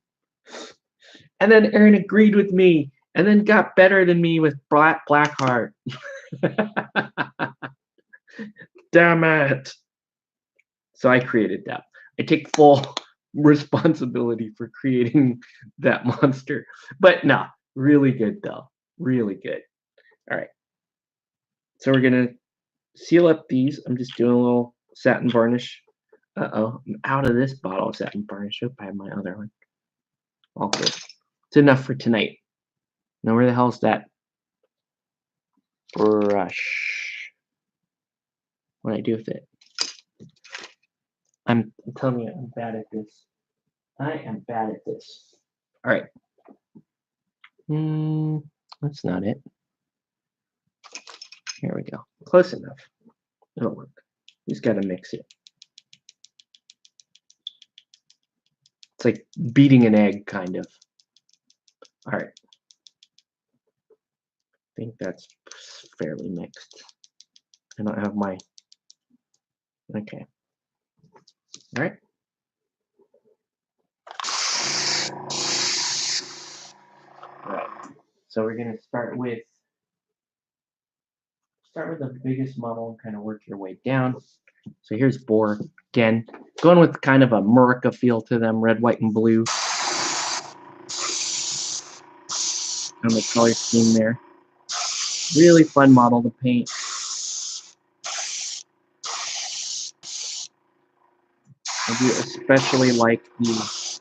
And then Aaron agreed with me, and then got better than me with Blackheart. Damn it. So I created that. I take full responsibility for creating that monster. But no, really good though. Really good. All right. So we're going to seal up these. I'm just doing a little satin varnish. Uh-oh, I'm out of this bottle of satin varnish. I have my other one. All good. It's enough for tonight. Now where the hell's that brush? What do I do with it? I'm telling you, I'm bad at this. I am bad at this. All right. That's not it. Here we go. Close enough. It'll work. Just got to mix it. It's like beating an egg, kind of. All right. I think that's fairly mixed. I don't have my... Okay. All right. All right. So we're going to start with the biggest model and kind of work your way down. So here's Boar again, going with kind of a Murica feel to them, red, white, and blue. On the color scheme there. Really fun model to paint. I do especially like the...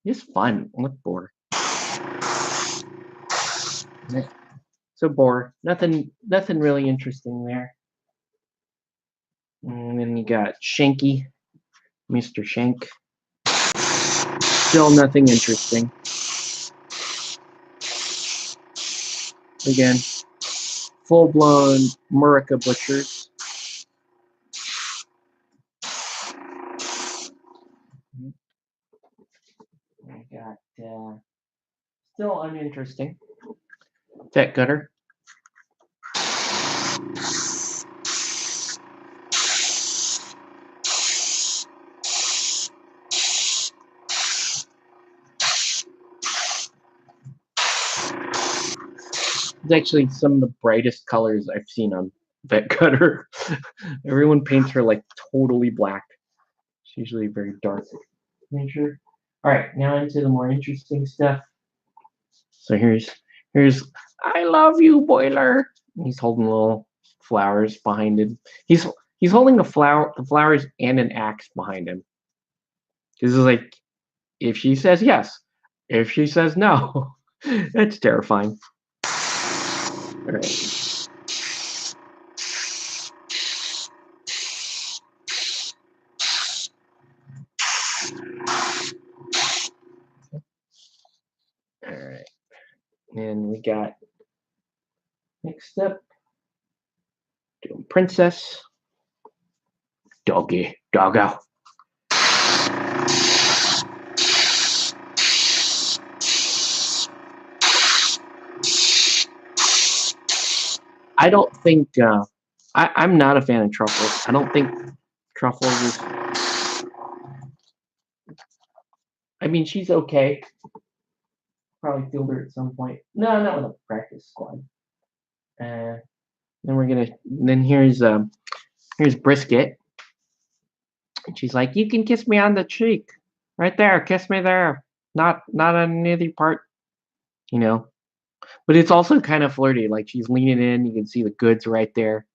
It's fun. Look, Boar. So Boar, nothing really interesting there. And then you got Shanky, Mr. Shank. Still nothing interesting. Again, full-blown Murica butchers. I got still uninteresting. Fat Gutter. It's actually some of the brightest colors I've seen on Vet Cutter. Everyone paints her like totally black. It's usually very dark nature. All right, now into the more interesting stuff. So here's I love you, Boiler. He's holding little flowers behind him. He's holding the flowers and an axe behind him. This is like, if she says yes, if she says no, that's terrifying. All right. And we got next up, doing Princess. Doggy, doggo. I don't think I'm not a fan of Truffles. I don't think Truffles is. I mean, she's okay. Probably field her at some point. No, not with a practice squad. Then we're gonna. Then here's Brisket, and she's like, "You can kiss me on the cheek, right there. Kiss me there. Not on any part, you know." But it's also kind of flirty. Like she's leaning in. You can see the goods right there.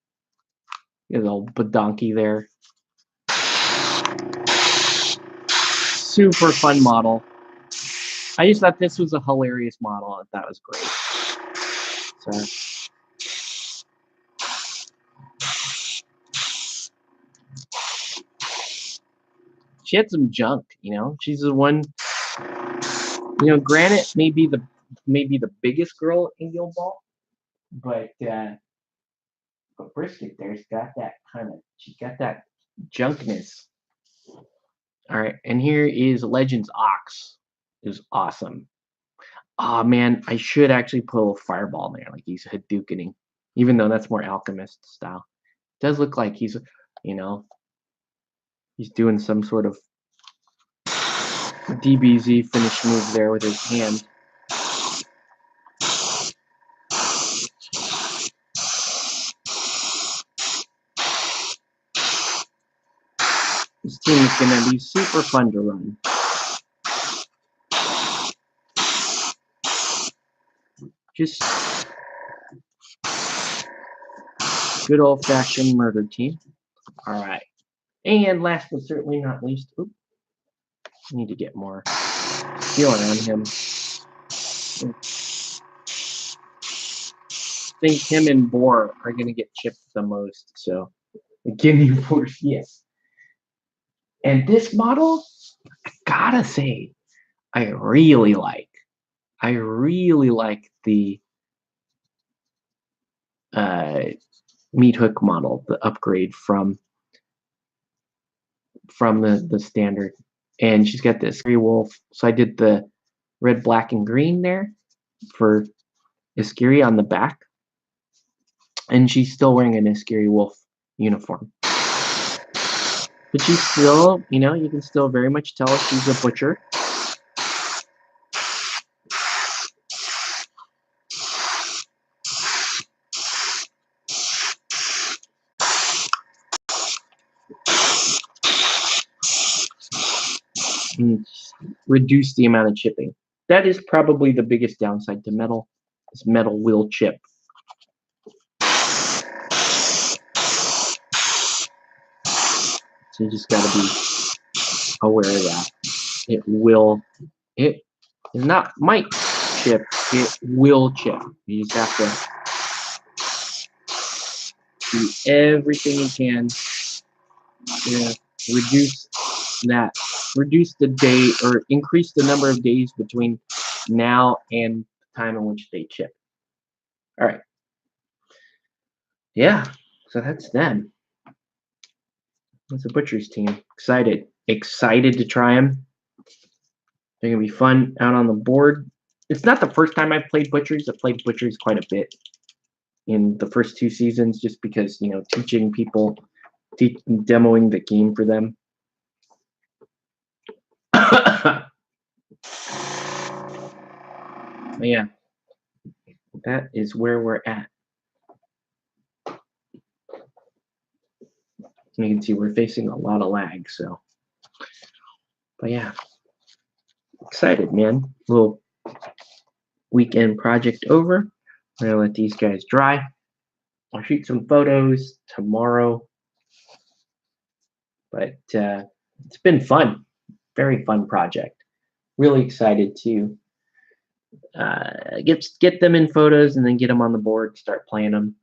There's a old badonkey there. Super fun model. I just thought this was a hilarious model. I thought it was great. So. She had some junk, you know. She's the one, you know. Granite may be the biggest girl in Guild Ball, but Brisket there's got that she's got that junkness. All right, and here is Legends Ox. It was awesome. Oh man, I should actually put a little fireball in there, like he's Hadoukening, even though that's more alchemist style. It does look like he's, you know, he's doing some sort of DBZ finish move there with his hand. This team is going to be super fun to run. Just good old-fashioned murder team. All right. And last but certainly not least, I need to get more feel around him. I think him and Boar are going to get chipped the most. So, Guinea Force, yes. And this model, I gotta say, I really like the Meat Hook model, the upgrade from the standard. And she's got this Scary Wolf. So I did the red, black, and green there for Iskiri on the back. And she's still wearing an Iskiri Wolf uniform. But she's still, you know, you can still very much tell she's a butcher. And reduce the amount of chipping. That is probably the biggest downside to metal. Is metal will chip. So you just got to be aware of that. It is not might chip, it will chip. You just have to do everything you can to reduce the day, or increase the number of days between now and the time in which they chip. All right. Yeah, so that's them. That's the Butcher's team. Excited to try them. They're gonna be fun out on the board. It's not the first time I've played Butchers. I've played Butchers quite a bit in the first 2 seasons, just because, you know, teaching people, demoing the game for them. But yeah, that is where we're at. You can see we're facing a lot of lag, so. But yeah, excited, man. Little weekend project over. I'm gonna let these guys dry. I'll shoot some photos tomorrow. But it's been fun. Very fun project. Really excited to get them in photos and then get them on the board, start playing them.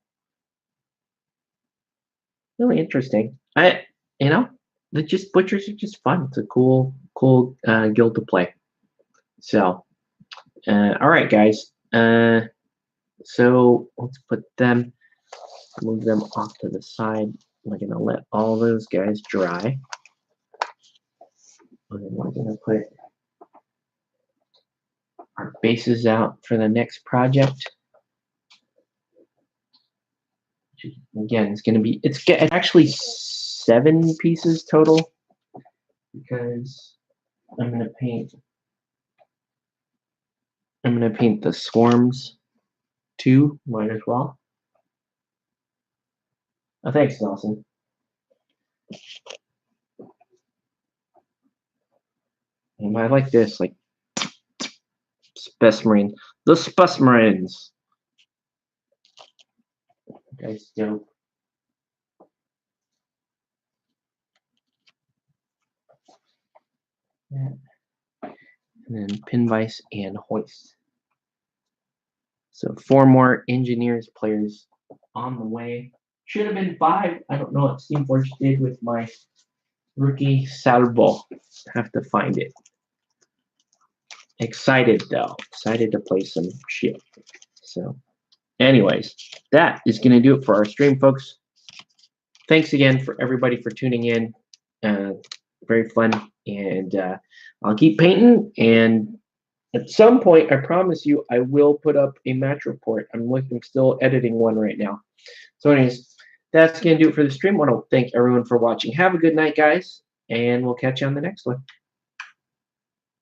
Really interesting. The Butchers are just fun. It's a cool guild to play. So, all right, guys. So let's move them off to the side. We're gonna let all those guys dry. And then we're gonna put our bases out for the next project. Again, it's actually 7 pieces total because I'm gonna paint the swarms too. Might as well. Oh, thanks, Nelson. And I like this, like Space Marine. The Space Marines. Guys, dope. Yeah. And then pin vise and hoist. So 4 more engineers players on the way. Should have been 5. I don't know what Steamforge did with my rookie Salvo. Have to find it. Excited though. Excited to play some shit. So anyways, that is going to do it for our stream, folks. Thanks again for everybody for tuning in. Very fun. And I'll keep painting. And at some point, I promise you, I will put up a match report. I'm still editing one right now. So anyways, that's going to do it for the stream. I want to thank everyone for watching. Have a good night, guys. And we'll catch you on the next one.